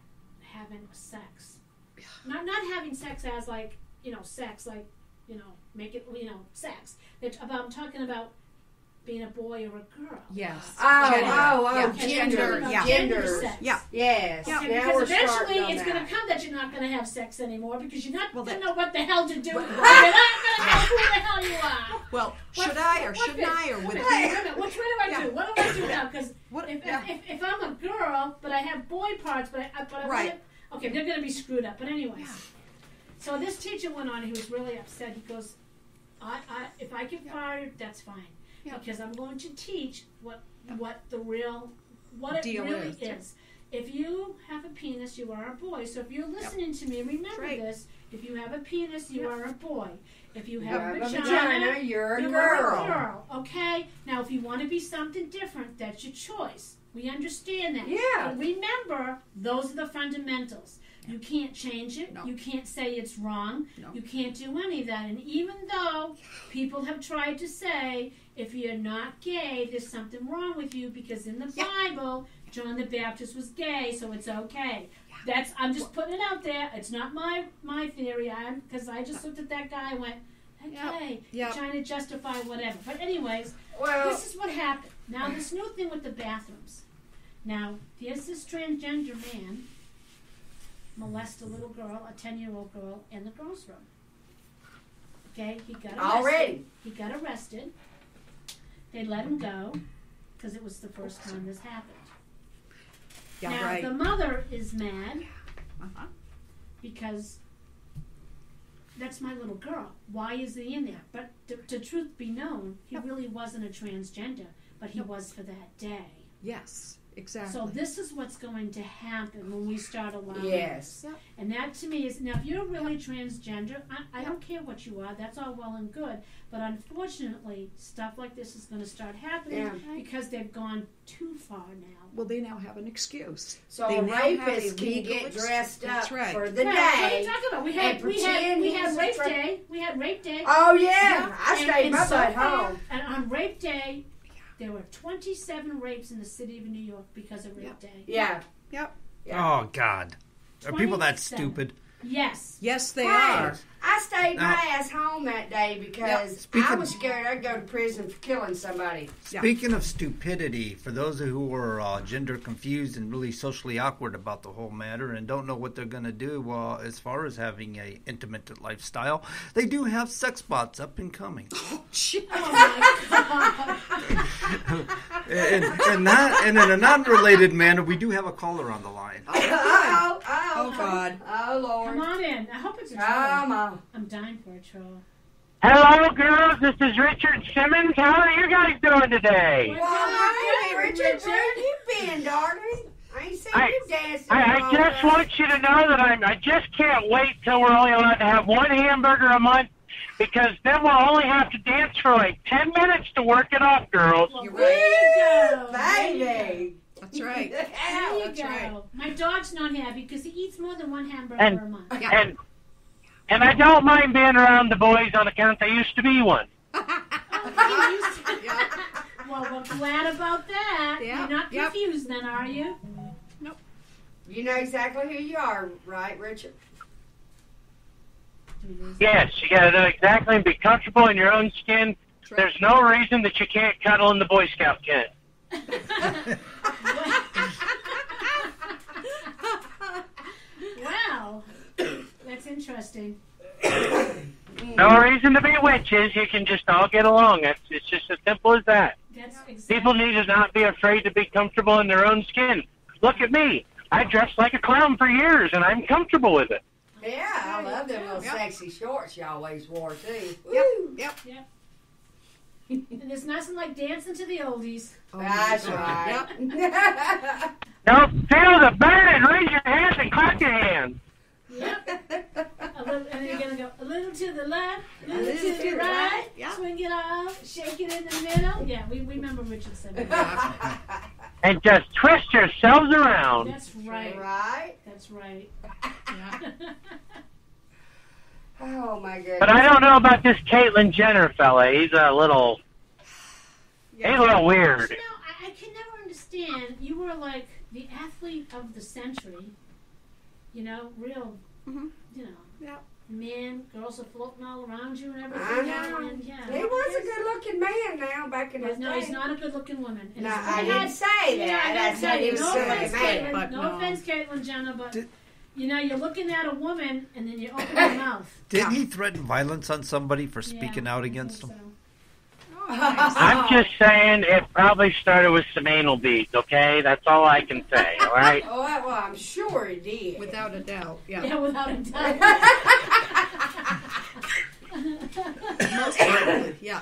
having sex, not having sex as like sex like make it sex. I'm talking about being a boy or a girl. Yes. Gender. Gender sex. Yeah. Yes. Okay, Now because we're eventually starting on it's that. going to come that you're not going to have sex anymore because you're not Well, going to that- know what the hell to do. You're not going to know who the hell you are. Well, should I or shouldn't I or would Wait a he? minute, what do I do? What do I do now? Because What- if I'm a girl, but I have boy parts, but I Right. okay, they're going to be screwed up. But anyways, so this teacher went on. He was really upset. He goes, if I get fired, that's fine. Yeah. Because I'm going to teach what it Deal really is. is. If you have a penis, you are a boy. So if you're listening to me, remember Right. this. If you have a penis, you are a boy. If you have You a have a vagina, vagina, you're a you girl. are a girl. Okay? Now, if you want to be something different, that's your choice. We understand that. Yeah. But remember, those are the fundamentals. You can't change it. No. You can't say it's wrong. No. You can't do any of that. And even though people have tried to say, if you're not gay, there's something wrong with you because in the Bible, John the Baptist was gay, so it's okay. I'm just putting it out there. It's not my theory. Because I just looked at that guy and went, okay, Yep. trying to justify whatever. But anyways, Well, this is what happened. Now this new thing with the bathrooms. Now here's this transgender man molest a little girl, a 10-year-old girl, in the girls' room. Okay, he got arrested. Already. He got arrested. They let him go because it was the first time this happened. Yeah, now right. the mother is mad Uh-huh. because that's my little girl. Why is he in there? But to truth be known, he really wasn't a transgender, but he was for that day. Yes, exactly. So this is what's going to happen when we start allowing yes. this. And that to me is, now if you're really transgender, I don't care what you are, that's all well and good. But unfortunately, stuff like this is going to start happening because they've gone too far now. Well, they now have an excuse. So They a now have a rapist can legal get excuse. dressed That's up right. for the Right, what are you day. talking about? We and had pretend he's a rape tra- day. We had rape day. Oh yeah, I And- stayed and my so butt far- home. And on rape day, there were 27 rapes in the city of New York because of rape day. Yeah. Yep. Yeah. Oh God, are people that 27. stupid? Yes. Yes, they Hey, are. I stayed my Now- ass home that day because I Speaking- was scared I'd go to prison for killing somebody. Yeah. Speaking of stupidity, for those who are gender confused and really socially awkward about the whole matter and don't know what they're going to do as far as having a intimate lifestyle, they do have sex bots up and coming. Oh my God. And in a non-related manner, we do have a caller on the line. Oh, God. Oh, Lord. Come on in. I hope it's a troll. Come on. I'm dying for a troll. Hello, girls. This is Richard Simmons. How are you guys doing today? Well, hey, Good, Richard, Richard. where you been, darling? I ain't seen I- you dancing. I just want you to know that I just can't wait till we're only allowed to have one hamburger a month, because then we'll only have to dance for like 10 minutes to work it off, girls. Well, You're there you go. Baby. That's right. There you That's go. right. My dog's not happy because he eats more than one hamburger And- a month. Yeah. And I don't mind being around the boys on account I used to be one. Oh, he used to- Well, we're glad about that. Yeah. You're not Yep. confused then, are you? You know exactly who you are, right, Richard? Yes, you got to know exactly and be comfortable in your own skin. That's right. There's no reason that you can't cuddle in the Boy Scout tent. interesting. No reason to be witches. You can just all get along. It's just as simple as that. That's exactly. People need to not be afraid to be comfortable in their own skin. Look at me. I dressed like a clown for years, and I'm comfortable with it. Yeah, I love them little sexy shorts you always wore, too. Yep. And there's nothing like dancing to the oldies. That's right. Yep. Now, feel the burn. Raise your hands and clap your hands. Yep. And then you're going to go a little to the left, a little to the right. right, Yeah. swing it off, shake it in the middle. Yeah, we remember Richard said that. And just twist yourselves around. That's right. Right? That's right. Oh, my goodness. But I don't know about this Caitlyn Jenner fella. He's a little weird. You know, I can never understand. You were like the athlete of the century. You know, real, you know, men, girls are floating all around you and everything. I know. And, yeah, He was a good-looking man now back in his No, day. he's not a good-looking woman. And No, it's- I didn't say that. Yeah, I that's said he was no a offense, good man. Caitlyn. but No no. offense, Caitlyn Jenner, but Did- you know, you're looking at a woman and then you open your mouth. Didn't he threaten violence on somebody for speaking out against him? I'm just saying it probably started with some anal beads, okay? That's all I can say, all right? Oh, well, I'm sure he did. Without a doubt. Yeah. Yeah, without a doubt. Most certainly. Yeah.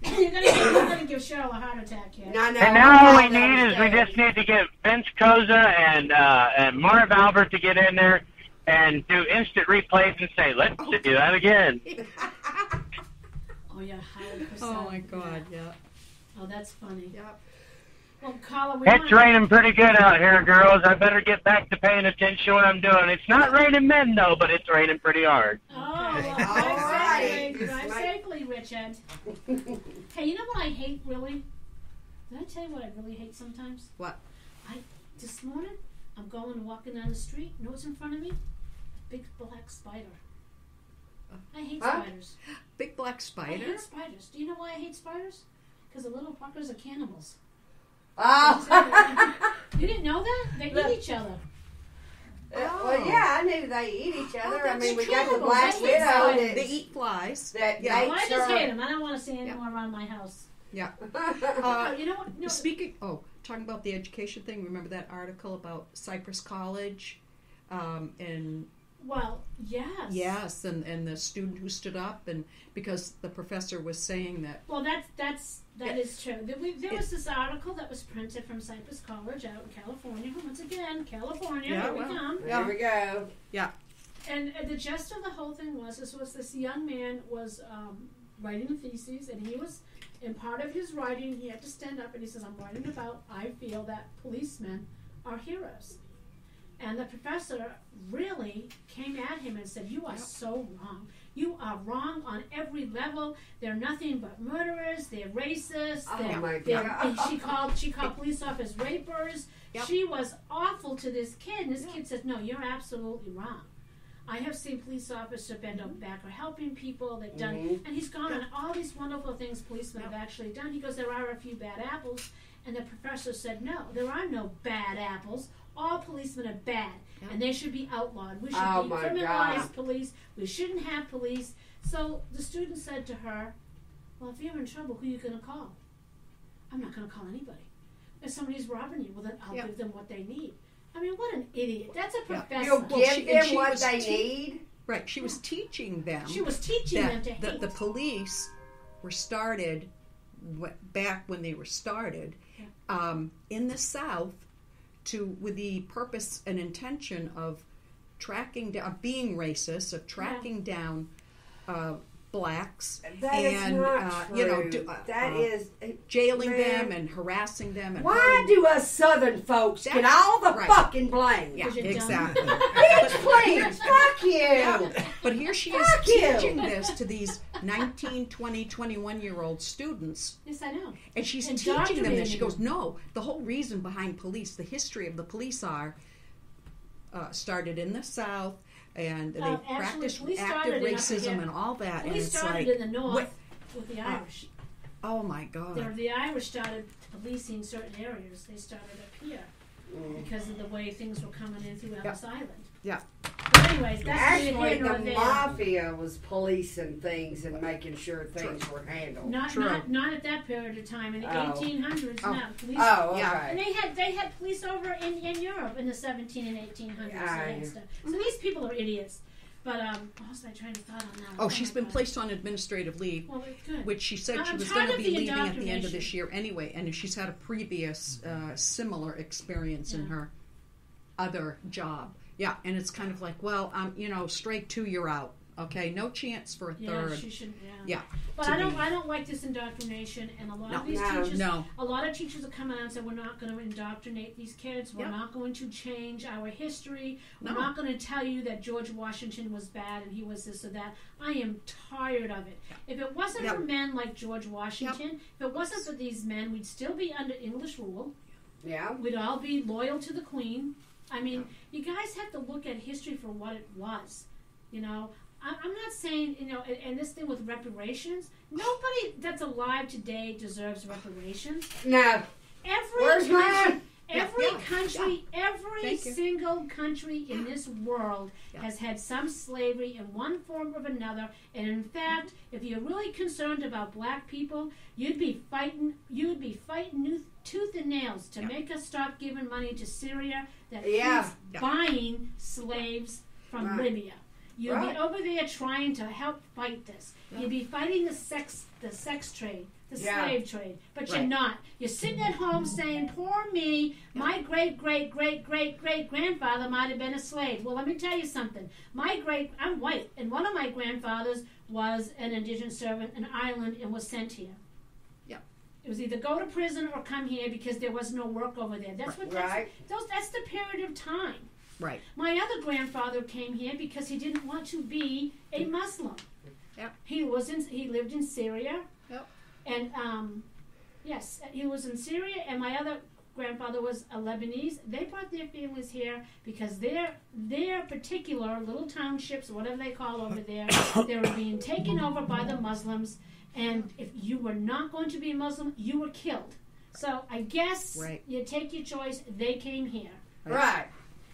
You're gonna give Cheryl a heart attack here. No, And now all we need is we understand. just need to get Vince Koza and Marv Albert to get in there and do instant replays and say, let's do that again. Oh, yeah, 100%. Oh my God. Yeah. Oh, that's funny. Yep. Well, Carla, we It's want raining pretty good out here, girls. I better get back to paying attention to what I'm doing. It's not raining men, though, but it's raining pretty hard. Oh, well, All drive right. safely. Drive safely, Richard. Hey, you know what I hate, really? Did I tell you what I really hate sometimes? What? This morning, I'm walking down the street. You know what's in front of me? A big black spider. I hate spiders. Big black I spider. hate spiders. Do you know why I hate spiders? Because the little fuckers are cannibals. Oh. You didn't know that? They eat each other. Well, yeah, I knew they eat each other. I that's mean, we got the terrible. black They eat widow. spiders. They eat flies. That Yeah. makes Well, I just her- hate them. I don't want to see any more around my house. Yeah. Oh, you know what? No, Speaking, talking about the education thing. Remember that article about Cypress College, and well, yes. yes, and the student who stood up, and because the professor was saying that. Well, that is true. There was this article that was printed from Cypress College out in California. Once again, California, Yeah, here we well. come. There we go. And the gist of the whole thing was this young man was writing a thesis, and he was, in part of his writing, he had to stand up and he says, I'm writing about, I feel that policemen are heroes. And the professor really came at him and said, you are so wrong. You are wrong on every level. They're nothing but murderers. They're racist. Oh, my they're- God. and she called police officers rapers. Yep. She was awful to this kid. And this kid says, no, you're absolutely wrong. I have seen police officers bend over back or helping people. They've done, and he's gone on all these wonderful things policemen have actually done. He goes, there are a few bad apples. And the professor said, no, there are no bad apples. All policemen are bad, and they should be outlawed. We should Oh, my decriminalize God. police. We shouldn't have police. So the student said to her, well, if you're in trouble, who are you going to call? I'm not going to call anybody. If somebody's robbing you, well, then I'll give them what they need. I mean, what an idiot. That's a professor. You'll Well, give she them what was they need. Right, she was teaching them. She was teaching them to hate. The police were started back when they were started in the South with the purpose and intention of tracking down, being racist, of tracking down blacks That is and not true. you know, that is jailing man. them and harassing them. And Why hurting- do us Southern folks get all the Right. fucking blame? Yeah, 'Cause you're dumb. exactly. Bitch, please, fuck you. Yeah. But here she is Fuck you. teaching this to these 19, 20, 21-year-old students. Yes, I know. And she's And teaching them that. indoctrinating She goes, no, the whole reason behind police, the history of the police started in the South, and they Actually, practiced police active started in racism Africa. and all that. And Police it's started like, in the North with the Irish. oh my God. The Irish started policing certain areas. They started up here because of the way things were coming in through Ellis Island. Yeah. But anyways, that's Actually, neither here nor the there. mafia was policing things and making sure things were handled. Not at that period of time in the 1800s. Oh. No, police. Oh, Yeah. okay. And they had police over in Europe in the 17 and 1800s. They had stuff. So these people are idiots. But what was I trying to thought on that? Oh, she's my been God. placed on administrative leave, Well, good. which she said she I'm was tired going to of be the leaving at the end of indoctrination. this year anyway, and she's had a previous similar experience in Yeah. her other job. Yeah, and it's kind of like, well, straight 2, you're out. Okay, no chance for a third. Yeah, she should. Yeah, But to I don't. be- I don't like this indoctrination, and a lot of these No. teachers. No. A lot of teachers are coming out and saying we're not going to indoctrinate these kids. We're Yep. not going to change our history. We're No. not going to tell you that George Washington was bad and he was this or that. I am tired of it. If it wasn't Yep. for men like George Washington, if it wasn't for these men, we'd still be under English rule. Yeah. We'd all be loyal to the Queen. I mean, you guys have to look at history for what it was. You know, I'm not saying, and this thing with reparations, nobody that's alive today deserves reparations. No. Where's mine? Every Yeah. country, every Thank you. single country in this world Yeah. has had some slavery in one form or another. And in fact, if you're really concerned about black people, you'd be fighting tooth and nails to Yeah. make us stop giving money to Syria that Yeah. keeps Yeah. buying slaves from Right. Libya. You'd Right. be over there trying to help fight this. Yeah. You'd be fighting the sex trade, the Yeah. slave trade, but you're Right. not. You're sitting at home saying, "Poor me. My great grandfather might have been a slave." Well, let me tell you something. I'm white, and one of my grandfathers was an indigent servant in Ireland and was sent here. Yeah. It was either go to prison or come here because there was no work over there. That's what. Right. That's the period of time. right. My other grandfather came here because he didn't want to be a Muslim. Yep. He lived in Syria. Yep. And yes, he was in Syria. And my other grandfather was a Lebanese. They brought their families here because their particular little townships, or whatever they call over there, they were being taken over by the Muslims. And if you were not going to be a Muslim, you were killed. So I guess Right. you take your choice. They came here. Right.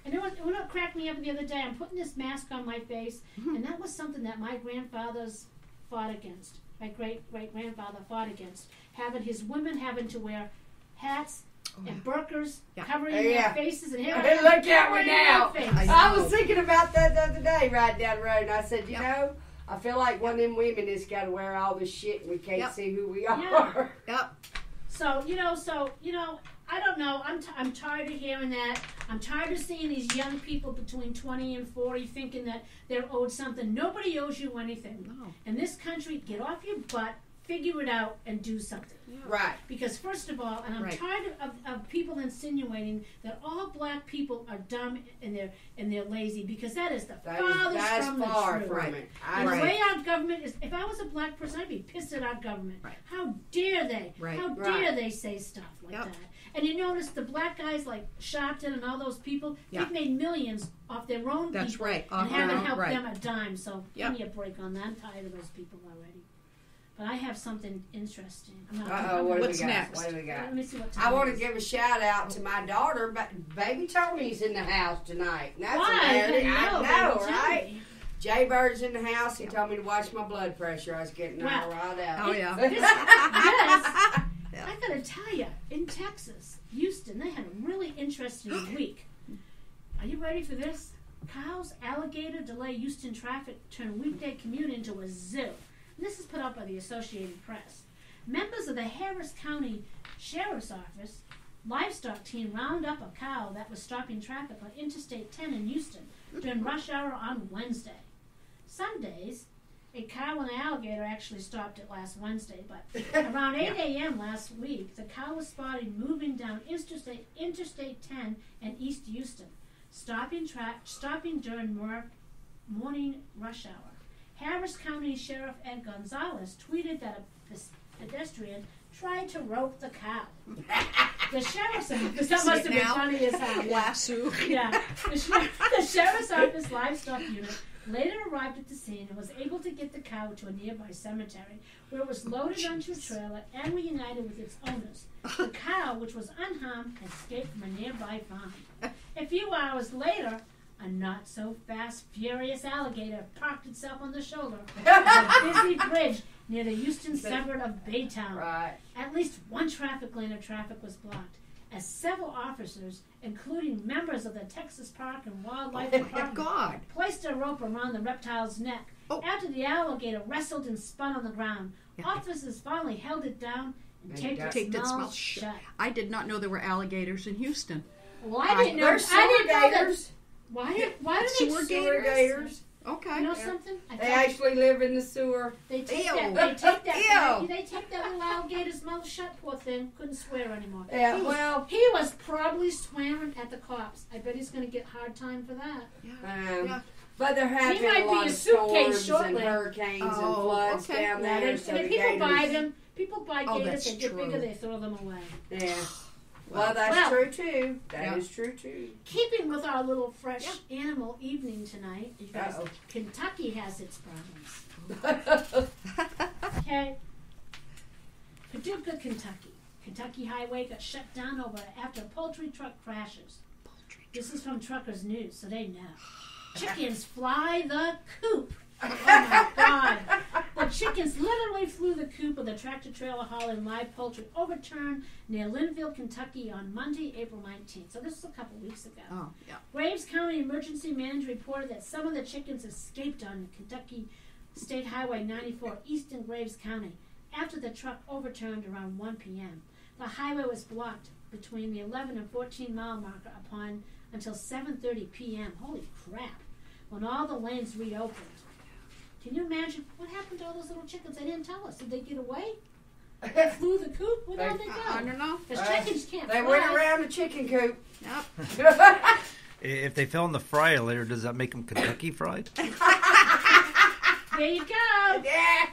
And it what cracked me up the other day, I'm putting this mask on my face, and that was something that my grandfathers fought against. My great-grandfather fought against. His women having to wear hats and burqas, Yeah. covering Yeah. their faces. And Hey, look at me now. I I know. was thinking about that the other day riding down the road, and I said, you know, I feel like one of them women has got to wear all this shit and we can't Yep. see who we Yeah. are. Yep. So, I don't know. I'm tired of hearing that. I'm tired of seeing these young people between 20 and 40 thinking that they're owed something. Nobody owes you anything. No. In this country, get off your butt, figure it out, and do something. Right. Because first of all, and I'm Right. tired of people insinuating that all black people are dumb and they're lazy, because that is the farthest That's from far the truth. from it. And the Right. way our government is, if I was a black person, I'd be pissed at our government. Right. How dare they? Right. How Right. dare they say stuff like Yep. that? And you notice the black guys like Sharpton and all those people, Yeah. they've made millions off their own That's people right. and Off haven't their own, helped right. them a dime. So Yep. give me a break on that. I'm tired of those people already. But I have something interesting. I'm not, Uh-oh, what do we What's got? next? What do we got? Let me see what I time want it to is. give a shout out to my daughter, but baby Tony's in the house tonight. And that's Why? hilarious. I know, baby, right? Jimmy. Jay Bird's in the house. He told me to watch my blood pressure. I was getting all Wow. riled out. Oh, yeah. I gotta tell you, in Texas, Houston, they had a really interesting week. Are you ready for this? Cows, alligator delay Houston traffic, turn weekday commute into a zoo. And this is put out by the Associated Press. Members of the Harris County Sheriff's Office livestock team round up a cow that was stopping traffic on Interstate 10 in Houston during rush hour on Wednesday. Some days, a cow and an alligator actually stopped it last Wednesday, but around 8 a.m. last week, the cow was spotted moving down Interstate 10 and East Houston, stopping during morning rush hour. Harris County Sheriff Ed Gonzalez tweeted that a pedestrian tried to rope the cow. The sheriff's office, that must have been Now. funny as hell. Yeah. Lasso. Yeah, the sheriff's office livestock unit later arrived at the scene and was able to get the cow to a nearby cemetery, where it was loaded onto a trailer and reunited with its owners. The cow, which was unharmed, escaped from a nearby farm. A few hours later, a not-so-fast, furious alligator parked itself on the shoulder of a busy bridge near the Houston suburb of Baytown. Right. At least one traffic lane of traffic was blocked, as several officers, including members of the Texas Park and Wildlife Department, God. placed a rope around the reptile's neck. Oh. After the alligator wrestled and spun on the ground, Yeah. officers finally held it down and Made taped it its Taped its mouth mouth shut. I did not know there were alligators in Houston. Well, I didn't know. There's I sewer didn't know that. gators. Why do they Sewer Sewer gators. Okay. You know something? I They thought actually live in the sewer. they take Ew. that. They take that. Ew. They take that little alligator's mouth shut. Poor thing. Couldn't swear anymore. Yeah, He was, well, he was probably swearing at the cops. I bet he's going to get hard time for that. Yeah. but there have He been might a be lot a of suitcase storms and shortly. hurricanes and Oh, floods okay. down Yeah, there. they, So and the people buy gators, them. People buy Oh, gators. that's They get true. bigger. They throw them away. Yeah. Well, that's Well, true too. That is Yeah. true too. Keeping with our little fresh animal evening tonight, you guys, Uh-oh. Kentucky has its problems. Okay. Paducah, Kentucky. Kentucky Highway got shut down after poultry truck crashes. This is from Truckers News, so they know. Chickens fly the coop. Oh my God. The chickens literally flew the coop of the tractor-trailer hauling live poultry overturned near Linville, Kentucky on Monday, April 19th. So this was a couple weeks ago. Oh, yeah. Graves County Emergency Manager reported that some of the chickens escaped on Kentucky State Highway 94 east in Graves County after the truck overturned around 1 p.m. The highway was blocked between the 11 and 14 mile marker until 7:30 p.m. Holy crap. When all the lanes reopened. Can you imagine what happened to all those little chickens? They didn't tell us. Did they get away? They flew the coop? Where did they I go? don't know. Because chickens can't They fly. went around the chicken coop. Yep. If they fell in the fryer later, does that make them Kentucky fried? There you go. Yeah.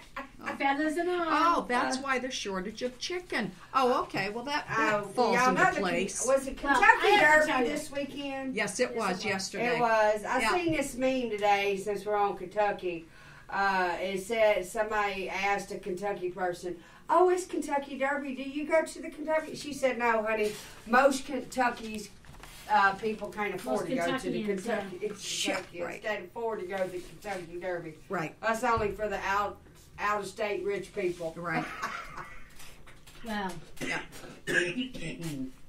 Feathers and all. Oh, that's why the shortage of chicken. Oh, okay. Well, that falls y'all know into place. Was it Well, Kentucky I have to tell Derby you. this weekend? Yes, it was yesterday. It was. I Yeah. seen this meme today since we're on Kentucky. It said somebody asked a Kentucky person, "Oh, it's Kentucky Derby. Do you go to the Kentucky?" She said, "No, honey. Most Kentucky's people can't afford to go to the Kentuckians, Kentucky. right. Can't afford to go to the Kentucky Derby. Right. That's only for the out of state rich people." Right. Well, Yeah.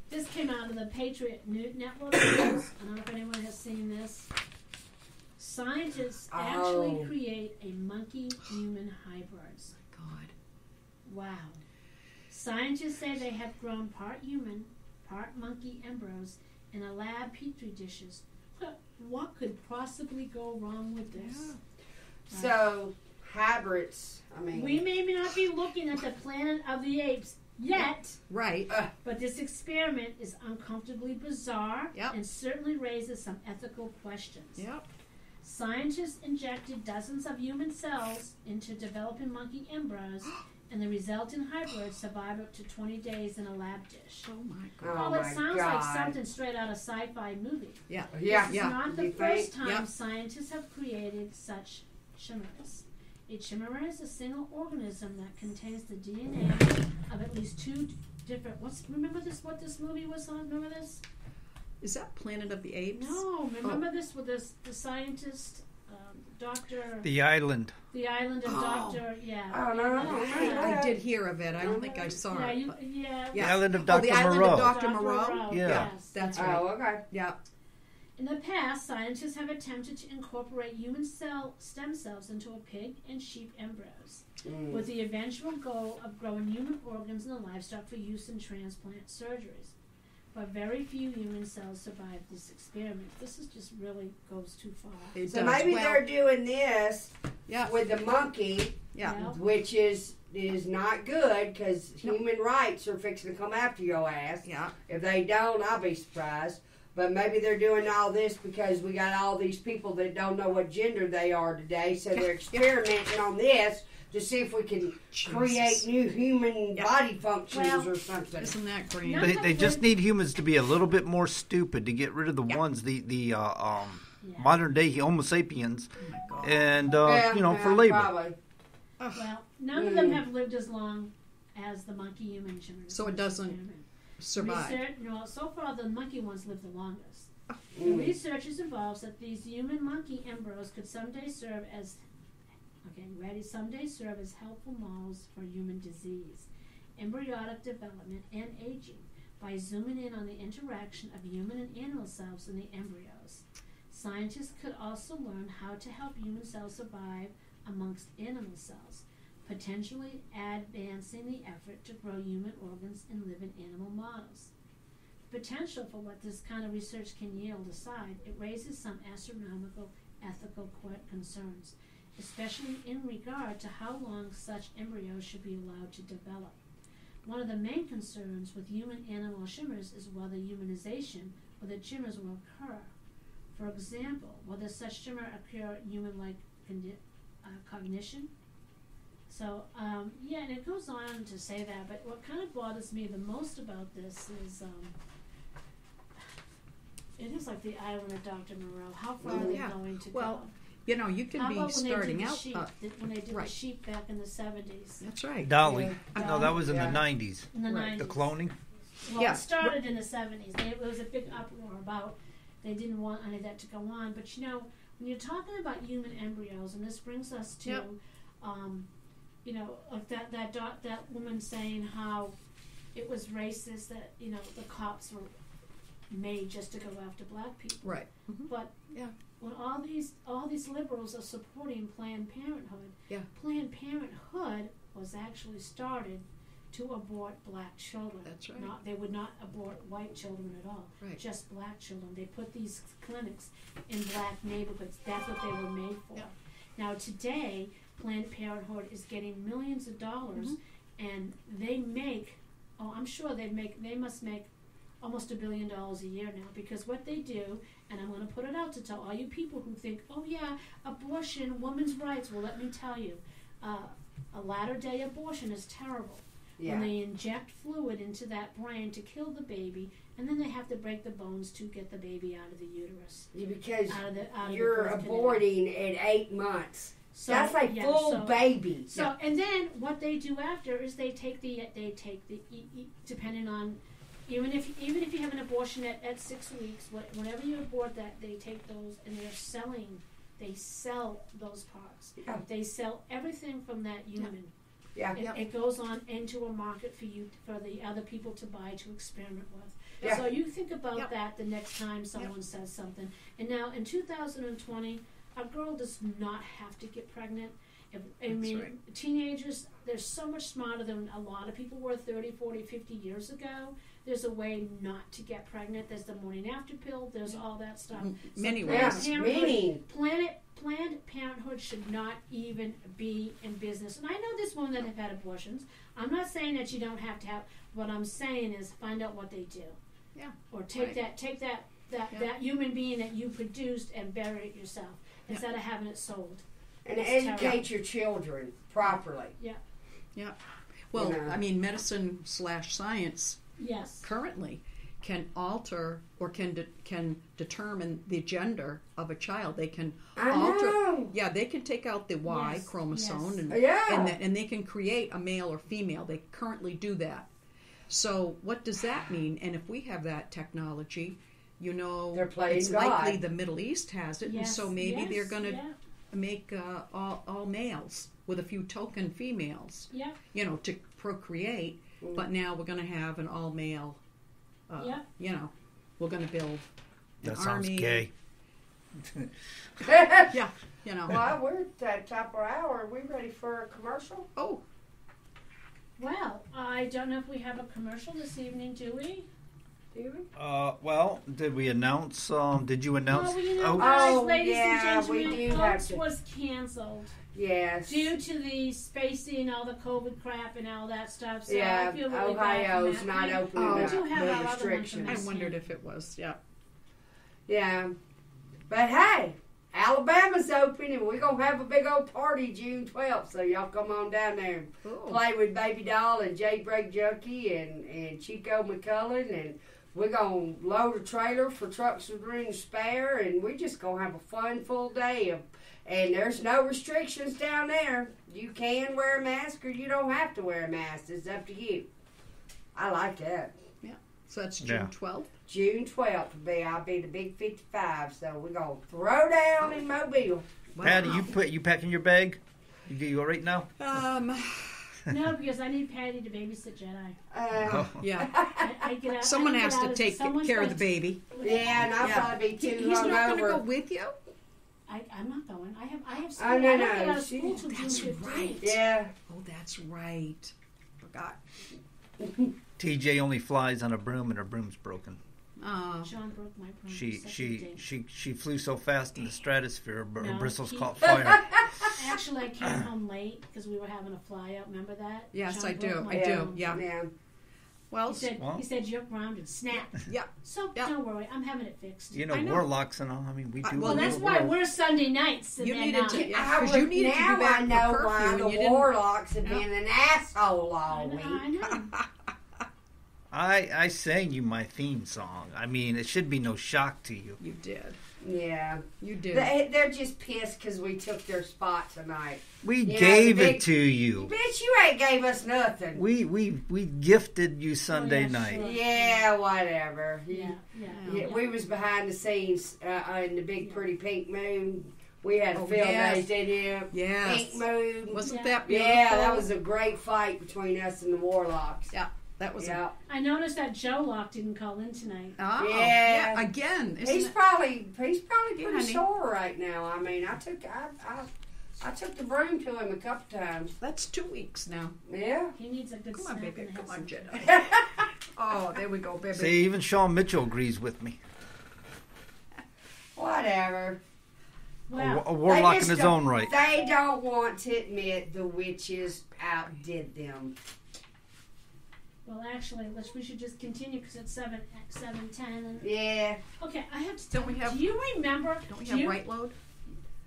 this came out of the Patriot Network News. I don't know if anyone has seen this. Scientists actually Oh. create a monkey-human hybrids. God. Wow. Scientists say they have grown part human, part monkey embryos in a lab petri dishes. What could possibly go wrong with this? So hybrids. I mean, We may not be looking at the Planet of the Apes yet, Right. but this experiment is uncomfortably bizarre Yep. and certainly raises some ethical questions. Yep. Scientists injected dozens of human cells into developing monkey embryos, and the resulting hybrids survive up to 20 days in a lab dish. Oh my Oh God. Well, my it sounds God. like something straight out of a sci-fi movie. Yeah. Yeah. It's Yeah. not the You first think? time Yep. scientists have created such chimeras. A chimera is a single organism that contains the DNA of at least two different. Remember this? What this movie was on? Remember this? Is that Planet of the Apes? No, remember this with the scientist, Doctor, The island. the island of Oh. Doctor. Yeah. Oh, no, no, Yeah. I did hear of it. I don't think I saw Yeah, it. But yeah. The island of Oh, Dr. the island Moreau. of Dr. Moreau? Yeah. Yes, That's Oh, right. okay. Yeah. In the past, scientists have attempted to incorporate human stem cells into a pig and sheep embryos, with the eventual goal of growing human organs in the livestock for use in transplant surgeries. But very few human cells survive this experiment. This is just really goes too far. It So does. maybe Well, they're doing this Yeah. with the monkey, Yeah. which is not good because human rights are fixing to come after your ass. Yeah. If they don't, I'll be surprised. But maybe they're doing all this because we got all these people that don't know what gender they are today, so they're experimenting on this to see if we can create new human body functions Well, or something. Isn't that great? No. They just need humans to be a little bit more stupid to get rid of the ones, the modern day Homo sapiens, Oh my God. and for Yeah, labor. probably. Well, none of them have lived as long as the monkey human chimeras. So it doesn't survive. So far, the monkey ones live the longest. The researchers involves that these human monkey embryos could someday serve as, someday serve as helpful models for human disease, embryonic development, and aging by zooming in on the interaction of human and animal cells in the embryos. Scientists could also learn how to help human cells survive amongst animal cells, potentially advancing the effort to grow human organs in living animal models. The potential for what this kind of research can yield aside, it raises some astronomical ethical concerns, especially in regard to how long such embryos should be allowed to develop. One of the main concerns with human-animal shimmers is whether humanization or the shimmers will occur. For example, whether such shimmer occur human-like cognition. So, and it goes on to say that, but what kind of bothers me the most about this is, it is like the island of Dr. Moreau. How far are they going to go? You know, you can be starting out. When they did the sheep back in the 70s. That's right. Dolly. No, that was in the 90s. In the 90s. The cloning. Well, it started in the 70s. It was a big uproar about they didn't want any of that to go on. But, you know, when you're talking about human embryos, and this brings us to, you know, like that woman saying how it was racist that, you know, the cops were made just to go after black people. Right. Mm-hmm. But when all these liberals are supporting Planned Parenthood, Planned Parenthood was actually started to abort black children. That's right. They would not abort white children at all. Right. Just black children. They put these clinics in black neighborhoods. That's what they were made for. Yeah. Now today, Planned Parenthood is getting millions of dollars, and they make. Oh, I'm sure they must make almost $1 billion a year now, because what they do, and I'm going to put it out to tell all you people who think, oh yeah, abortion, women's rights. Well, let me tell you, a latter-day abortion is terrible. Yeah. When they inject fluid into that brain to kill the baby, and then they have to break the bones to get the baby out of the uterus. Yeah, because you're aborting at 8 months. So, that's like full baby. So, and then what they do after is they take the depending on, even if you have an abortion at 6 weeks, whenever you abort that, they take those and they sell those parts. Yeah. They sell everything from that human. Yeah. It goes on into a market for the other people to buy, to experiment with. Yeah. So you think about that the next time someone says something. And now in 2020, a girl does not have to get pregnant. Teenagers, they're so much smarter than a lot of people were 30, 40, 50 years ago. There's a way not to get pregnant. There's the morning after pill. There's all that stuff. Many ways. Planned Parenthood should not even be in business. And I know this women that have had abortions. I'm not saying that you don't have to have. What I'm saying is find out what they do. Yeah. Or take that human being that you produced and bury it yourself instead of having it sold. And educate your children properly. Yeah. Yeah. Well, I mean, medicine/science currently can alter or can determine the gender of a child. They can alter. Yeah, they can take out the Y chromosome and they can create a male or female. They currently do that. So what does that mean? And if we have that technology, you know, it's likely the Middle East has it, and so maybe they're going to make all males with a few token females. Yeah. You know, to procreate. But now we're going to have an all male. You know, we're going to build an army. Sounds gay. Yeah, you know. Well, we're at that top of our hour. Are we ready for a commercial? Oh. Well, I don't know if we have a commercial this evening, do we? Well, did we announce? Did you announce? Well, you know, guys, ladies and gentlemen, we do have to. was canceled. Yes. Due to the spacing, all the COVID crap and all that stuff. So I feel really Ohio's bad not opening up. We do have our restrictions. other I wondered if it was, Yeah. But hey, Alabama's open and we're going to have a big old party June 12th. So y'all come on down there and play with Baby Doll and Jaybreak Junkie and Chico McCullen. And we're going to load a trailer for trucks with room spare. And we're just going to have a fun, full day and there's no restrictions down there. You can wear a mask or you don't have to wear a mask. It's up to you. I like that. Yeah. So that's June Yeah. 12th? June 12th I'll be the big 55, so we're going to throw down in Mobile. Patty, you packing your bag? You all right now? No, because I need Patty to babysit Jedi. Yeah. I get out, Someone I has get to out take someone's care of the place. baby. Yeah, and I'll Yeah. probably be too He's not going to go hungover. with you? I'm not going. I have school. Oh, no, I don't no, get out of she- school till June That's 15th. right. Yeah. Oh, that's right. Forgot. TJ only flies on a broom, and her broom's broken. John broke my broom. She flew so fast in the stratosphere, her No, bristles he- caught fire. Actually, I came home late because we were having a fly out. Remember that? Yes, John I do. broke my I do. broom. Yeah. Yeah. Well, He said you're grounded. Snap. yeah. So Yeah. don't worry, I'm having it fixed. You know, I know. warlocks and all. I mean, we do. well, Well, that's why we're Sunday nights. And You then, needed to- Yeah, I 'cause you would- needed to be now back I for know curfew why and the you didn't- warlocks have been an asshole all week. I know. I sang you my theme song. I mean, it should be no shock to you. You did. Yeah. You did. They're just pissed because we took their spot tonight. We Yeah, gave the big- it to you. Bitch, you ain't gave us nothing. We gifted you Sunday yeah, night. sure. Yeah, whatever. Yeah. Yeah, we was behind the scenes in the big pretty pink moon. We had a Oh, field yes. days, didn't you? Yes. Pink moon. Wasn't Yeah. that beautiful? Yeah, that was a great fight between us and the warlocks. Yeah, that was Yeah. I noticed that Joe Lock didn't call in tonight. Oh, Yeah. again, isn't He's it? probably pretty honey. sore right now. I mean, I took the broom to him a couple times. That's 2 weeks now. Yeah. He needs a good Come on, snap baby. in the Come on, head. Jedi. Oh, there we go, baby. See, even Sean Mitchell agrees with me. Whatever. Well, A warlock They in just his don't- own right. They don't want to admit the witches outdid them. well, actually, we should just continue because it's 7:10. And Yeah. okay, I have to. Don't we have- Do you remember? Don't we do have you- right load?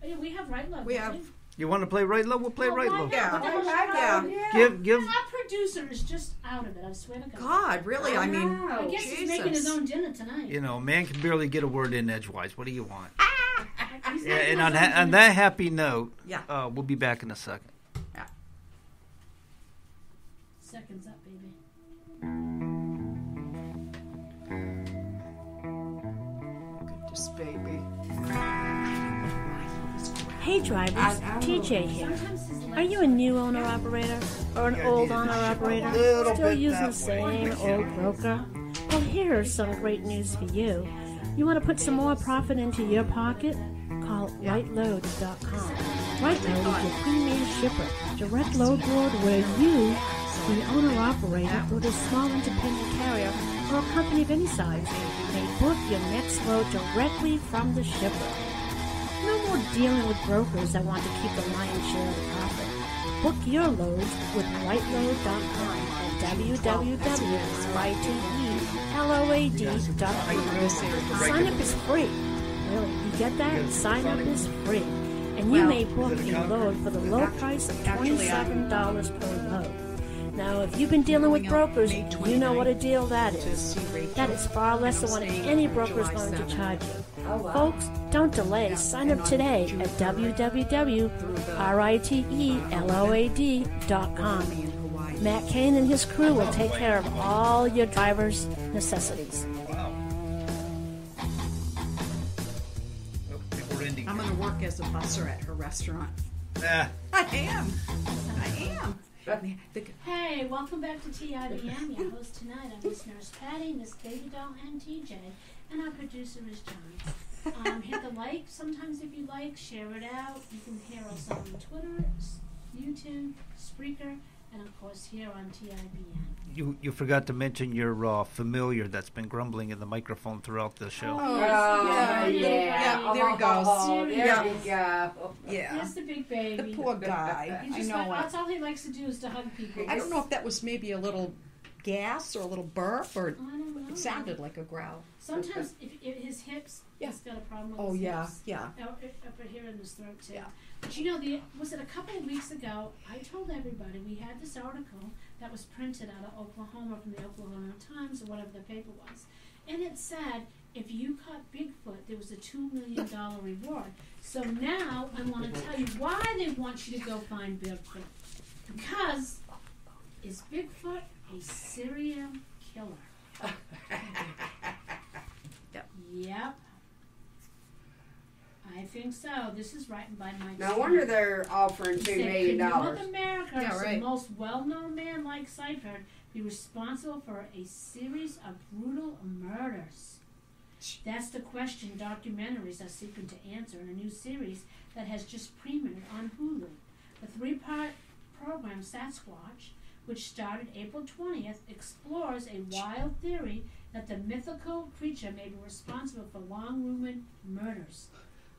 Yeah, we have right load. We don't have- You want to play right low? We'll play Well, right why low. not? Yeah. What the hell's Yeah. wrong? Give. Our producer is just out of it. I swear to God. God, really? I mean, know. I guess he's making his own dinner tonight. You know, man can barely get a word in edgewise. What do you want? He's Yeah, making and his on, own on dinner. that happy note, Yeah. we'll be back in a second. Seconds up, baby. goodness, baby. Hey drivers, TJ here. Sometimes his legs Are you a new owner operator or an old owner operator still using the same old broker? Well, here's some great news for you. You want to put some more profit into your pocket? Call rightload.com. Rightload is your premium shipper, direct load board where you, the owner operator, or the small independent carrier, or a company of any size, may book your next load directly from the shipper. No more dealing with brokers that want to keep the lion's share of the profit. Book your loads with rightload.com at www.rightload.com. Sign up is free. Really, you get that? Sign up is free. And you may book a load for the low price of $27 per load. Now, if you've been dealing with brokers, you know what a deal that is. That is far less than what any broker is going to charge you. Folks, don't delay. Sign up today at www.rightload.com. Matt Kane and his crew will take care of all your driver's necessities. We're ending. I'm going to work as a busser at her restaurant. Ah, I am. Hey, welcome back to TIBM. Your host tonight, I'm Miss Nurse Patty, Miss Baby Doll, and TJ, and our producer is John. Hit the like sometimes if you like, share it out. You can hear us on Twitter, YouTube, Spreaker, and of course here on TIBM. you forgot to mention your familiar that's been grumbling in the microphone throughout the show. Oh, Yeah, yeah, there he goes. Oh, there Yeah. you go. Yeah. That's the big baby. The poor guy. He I just know that's it. all he likes to do is to hug people. I don't know if that was maybe a little gas or a little burp or I don't know. it sounded like a growl. Sometimes if his hips, Yeah. he's got a problem with Oh, his yeah, hips. yeah. Up here in his throat too. Yeah. But you know, was it a couple of weeks ago? I told everybody we had this article that was printed out of Oklahoma from the Oklahoma Times or whatever the paper was, and it said if you caught Bigfoot, there was a $2 million reward. So now I want to tell you why they want you to go find Bigfoot. Because is Bigfoot a serial killer? Yep. I think so. This is written by Mike. No wonder they're offering $2 million. North America, Yeah, right. the most well-known man like Seifert, be responsible for a series of brutal murders? That's the question documentaries are seeking to answer in a new series that has just premiered on Hulu. The 3-part program, Sasquatch, which started April 20th, explores a wild theory that the mythical creature may be responsible for long-rumored murders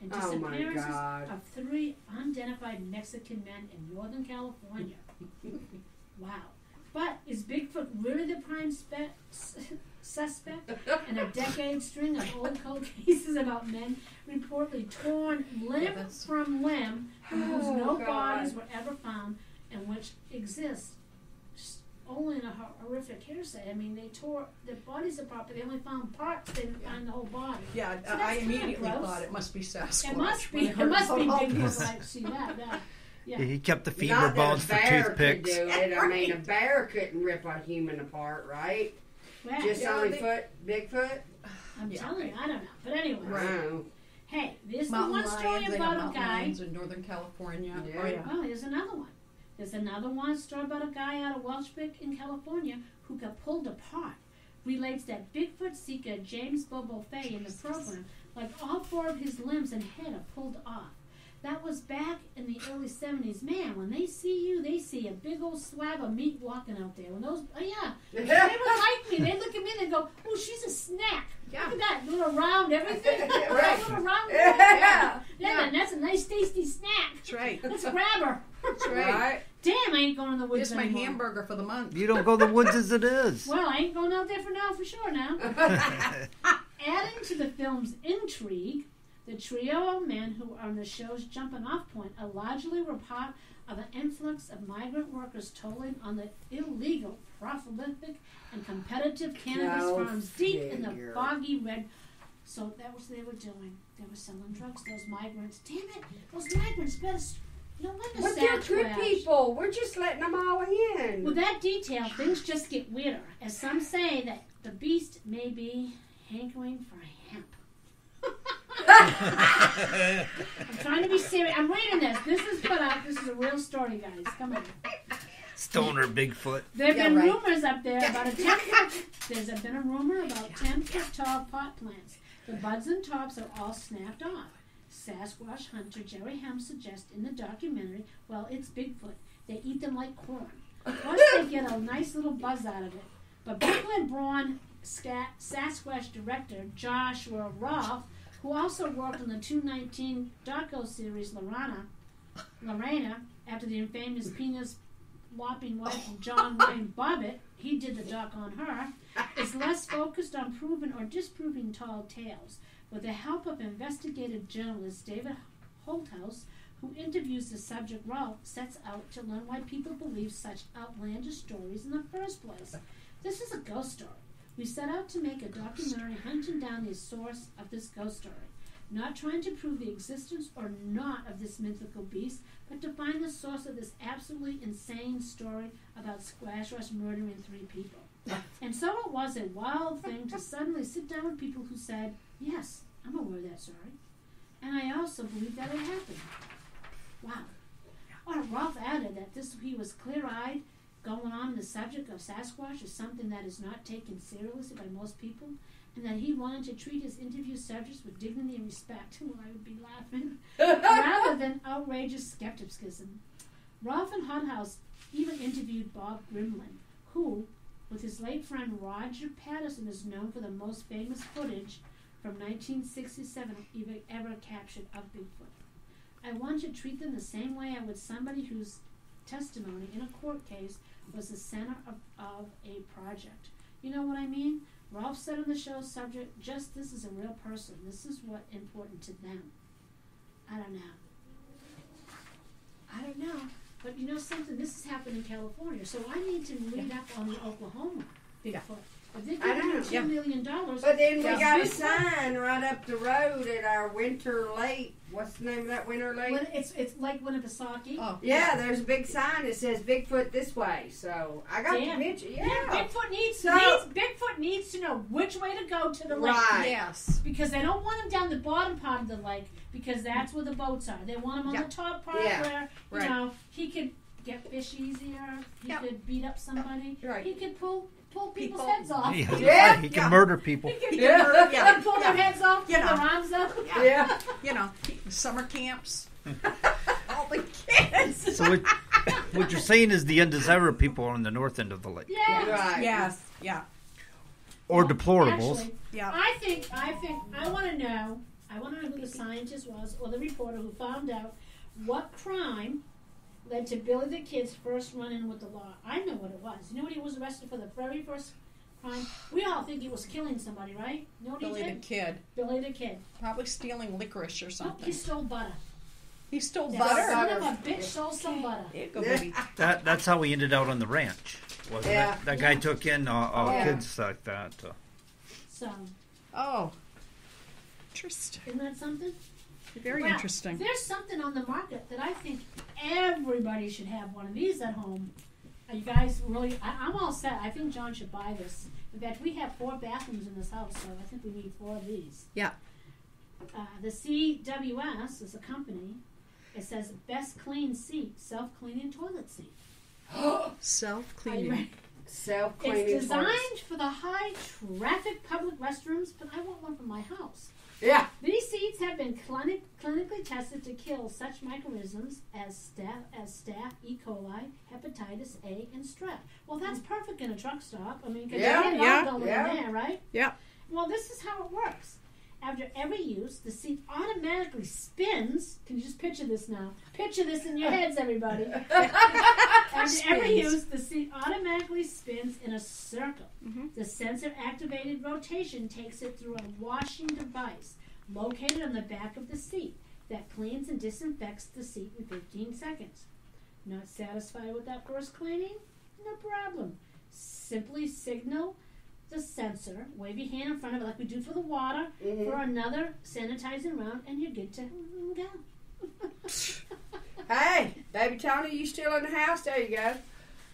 and disappearances of 3 unidentified Mexican men in Northern California. Wow. But is Bigfoot really the prime suspect in a decade string of old cold cases about men reportedly torn limb from limb, whose no bodies were ever found, and which exist only in a horrific hearsay? I mean, they tore their bodies apart, but they only found parts. They didn't find the whole body. Yeah, So I that's immediately kinda gross. thought it must be Sasquatch. It must be. when I It heard must be about all Bigfoot. this. I see that. Yeah. He kept the fever Not that bones a for bear toothpicks. could do it. I mean, a bear couldn't rip a human apart, right? Well, Just Yeah, only they- Bigfoot? I'm Yeah. telling you, I don't know. But anyway, Wow. hey, there's the Mountain one story lions, they have about a mountain guy. lions in Northern California. Yeah. Oh, yeah. Oh, there's another one. There's another one story about a guy out of Welshwick in California who got pulled apart. Relates that Bigfoot seeker James Bobo Fay in the program, like all 4 of his limbs and head are pulled off. That was back in the early 70s. Man, when they see you, they see a big old slab of meat walking out there. When those, they would like me. They look at me and they go, "Oh, she's a snack. Yeah. Look at that little round everything. Right. Little round. Yeah. Yeah, that's a nice tasty snack. That's right. Let's grab her. That's right. Right? Damn, I ain't going to the woods Here's my anymore. hamburger for the month. You don't go to the woods as it is. Well, I ain't going out there for sure now. Adding to the film's intrigue, the trio of men who are on the show's jumping off point are largely were part of an influx of migrant workers toiling on the illegal, prolific, and competitive cannabis Go farms deep in the figure. foggy red. So that was what they were doing. They were selling drugs. Those migrants. Damn it! Those migrants better. No wonder But they're good Sasquatch. people. We're just letting them all in. With that detail, things just get weirder, as some say that the beast may be hankering for hemp. I'm trying to be serious. I'm reading this. This is put up. This is a real story, guys. Come on. Stoner Bigfoot. There have Yeah, been right. rumors up there about a 10-foot. There's been a rumor about 10-foot tall pot plants. The buds and tops are all snapped off. Sasquatch hunter Jerry Helm suggests in the documentary, well, it's Bigfoot. They eat them like corn. Plus, they get a nice little buzz out of it. But Brooklyn-born Sasquatch director Joshua Rolfe, who also worked on the 2019 docu-series Lorena, after the infamous penis-lopping wife of John Wayne Bobbitt, he did the doc on her, is less focused on proving or disproving tall tales. With the help of investigative journalist David Holthouse, who interviews the subject, Rolfe sets out to learn why people believe such outlandish stories in the first place. This is a ghost story. We set out to make a documentary hunting down the source of this ghost story, not trying to prove the existence or not of this mythical beast, but to find the source of this absolutely insane story about Sasquatch murdering 3 people. And so it was a wild thing to suddenly sit down with people who said, yes, I'm aware of that story. And I also believe that it happened. Wow. Rolfe added that he was clear-eyed. Going on in the subject of Sasquatch is something that is not taken seriously by most people, and that he wanted to treat his interview subjects with dignity and respect. Well, I would be laughing. Rather than outrageous skepticism. Rolfe and Hothouse even interviewed Bob Grimlin, who, with his late friend Roger Patterson, is known for the most famous footage from 1967 ever captured of Bigfoot. I want to treat them the same way I would somebody whose testimony in a court case was the center of a project. You know what I mean? Rolfe said on the show's subject, just this is a real person. This is what's important to them. I don't know. But you know something? This has happened in California. So I need to read up on the Oklahoma Bigfoot. If they I give you know. $2 million, But then we Yeah. got a sign right up the road at our Winter Lake. What's the name of that Winter Lake? when it's Lake Winnipesaukee. Oh, Yeah, there's a big sign that says Bigfoot this way. So I got Damn. the picture. Yeah, Yeah. Bigfoot needs to know which way to go to the lake. Right. yes. Because they don't want him down the bottom part of the lake because that's where the boats are. They want him on Yeah. the top part Yeah. where, you Right. know, he could get fish easier. He Yeah. could beat up somebody. Right. He could pull people's People- heads off. Yeah, Yeah. he can murder people. He could Yeah. Yeah. pull their heads off, You pull know. their arms up. Yeah. You know, summer camps. All the kids. So what you're saying is the undesirable people are on the north end of the lake, Yeah. Right. Yes. Yeah. or deplorables. Actually, Yeah. I want to know who the scientist was or the reporter who found out what crime led to Billy the Kid's first run-in with the law. I know what it was. You know what he was arrested for the very first crime? We all think he was killing somebody, right? You know what Billy he the did? Kid. Billy the Kid. Probably stealing licorice or Nope, something. he stole butter. He stole That butter. son of a bitch stole some butter. There you go, baby. That's how he ended out on the ranch, wasn't Yeah. it? That guy took in Yeah. kids like that. So, Oh. Interesting. isn't that something? Very Well, interesting. There's something on the market that I think everybody should have one of these at home. Are you guys really? I'm all set. I think John should buy this. In fact, we have 4 bathrooms in this house, so I think we need 4 of these. Yeah. The CWS is a company. It says best clean seat, self-cleaning toilet seat. Are you Self-cleaning. ready? Self-cleaning. It's designed for the high traffic public restrooms, but I want one for my house. Yeah. These seeds have been clinically tested to kill such microorganisms as staph, E. coli, hepatitis A, and strep. Well, that's perfect in a truck stop. I mean, because Yeah, you get it yeah, all going yeah. in there, right? Yeah. Well, this is how it works. After every use, the seat automatically spins. Can you just picture this now? Picture this in your heads, everybody. After every Spins. use, the seat automatically spins in a circle. Mhm. The sensor-activated rotation takes it through a washing device located on the back of the seat that cleans and disinfects the seat in 15 seconds. Not satisfied with that first cleaning? No problem. Simply signal the sensor, wave your hand in front of it like we do for the water, for another sanitizing round, and you're good to go. Hey, baby Tony, you still in the house? There you go.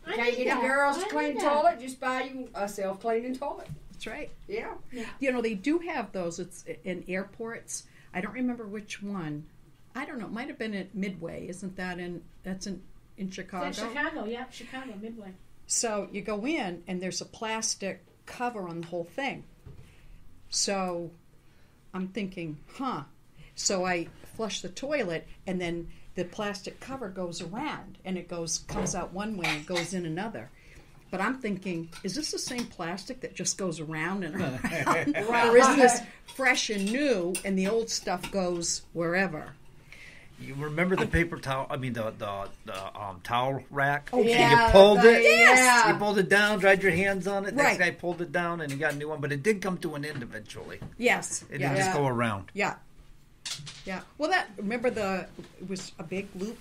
I Can't need get that. the girls I to need clean the that. toilet? Just buy you a self-cleaning toilet. That's right. Yeah. You know, they do have those. It's in airports. I don't remember which one. I don't know. It might have been at Midway. Isn't that that's in Chicago? It's Chicago, yep, Chicago, Midway. So you go in and there's a plastic cover on the whole thing. So I'm thinking, So I flush the toilet and then the plastic cover goes around and it comes out one way and goes in another. But I'm thinking, is this the same plastic that just goes around and around? Or is this fresh and new and the old stuff goes wherever? You remember the paper towel? I mean the towel rack. Oh, And yeah, you pulled it. yeah. You pulled it down, dried your hands on it. Right. Next guy pulled it down, and he got a new one. But it did come to an end eventually. Yes. It yes. didn't just go around. Yeah. Yeah. Well, remember it was a big loop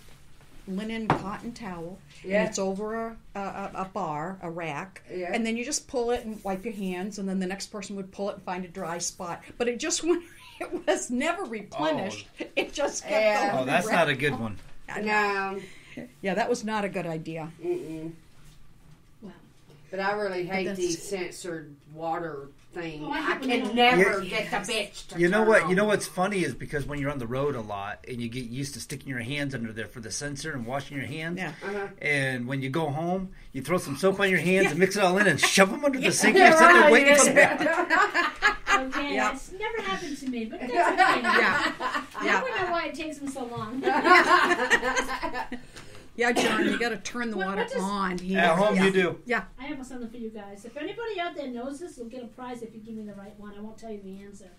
linen cotton towel, Yeah. and it's over a bar, a rack, Yeah. and then you just pull it and wipe your hands, and then the next person would pull it and find a dry spot. But it just went. It was never replenished. It just kept Yeah. going Oh, that's around. not a good one. No. Yeah, that was not a good idea. Mm-mm. Wow. But I really hate that's- these censored water things. Oh, I I hate when can they- never Yeah. get the bitch to You know turn what? on. You know what's funny is because when you're on the road a lot and you get used to sticking your hands under there for the sensor and washing your hands. Yeah. Uh-huh. And when you go home, you throw some soap on your hands and mix it all in and shove them under the sink. Yeah, You're sitting there right, waiting for yeah. them. Okay, Yeah. that's never happened to me, but that's okay. Yeah. I Yeah. don't know why it takes them so long. Yeah, John, you got to turn the What water does- on here. At home, yeah. you do. Yeah. I have something for you guys. If anybody out there knows this, you'll get a prize if you give me the right one. I won't tell you the answer.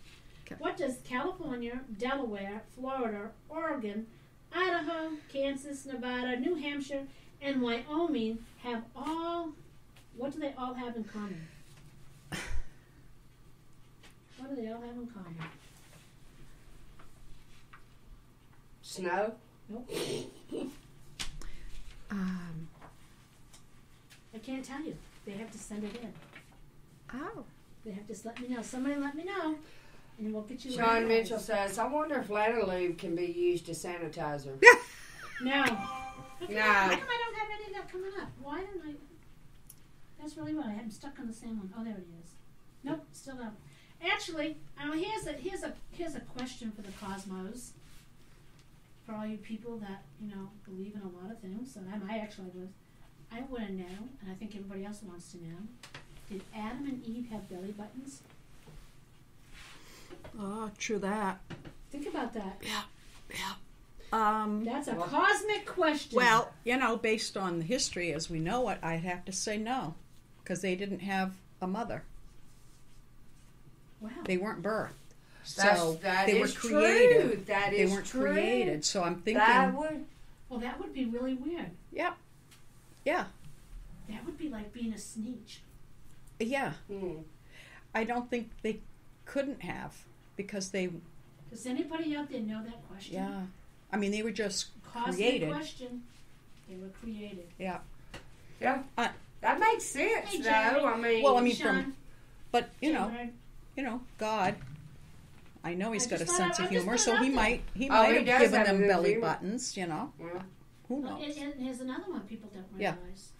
Okay. What does California, Delaware, Florida, Oregon, Idaho, Kansas, Nevada, New Hampshire, and Wyoming have all? What do they all have in common? What do they all have in common? Snow? Nope. Um, I can't tell you. They have to send it in. Oh. They have to just let me know. Somebody let me know, and we'll get you. Sean Mitchell says, I wonder if Lanolube can be used as sanitizer. No. No. How come I don't have any of that coming up? Why don't I? That's really what I had. I'm stuck on the same one. Oh, there it is. Nope, still don't. Actually, here's a question for the cosmos. For all you people that believe in a lot of things, and I actually was. I want to know, and I think everybody else wants to know. Did Adam and Eve have belly buttons? Oh, true that. Think about that. Yeah. That's a cosmic question. Well, based on the history as we know it, I'd have to say no, because they didn't have a mother. Wow. They weren't birthed. So they were created. That they is weren't true. created. So I'm thinking Well, that would be really weird. Yep. Yeah. That would be like being a sneetch. Yeah. Hmm. I don't think they couldn't have because they. Does anybody out there know that question? Yeah. I mean, they were just Cosmic created. question. They were created. Yeah. Yeah. That makes sense, Hey, though. Jerry. Well, I mean, Sean, but Jared, God. I know he's I got a just sense thought- of I just humor, put it so out he there. might He have does given have a them good belly humor. buttons. Yeah. Who well, knows? and here's another one people don't Yeah. realize.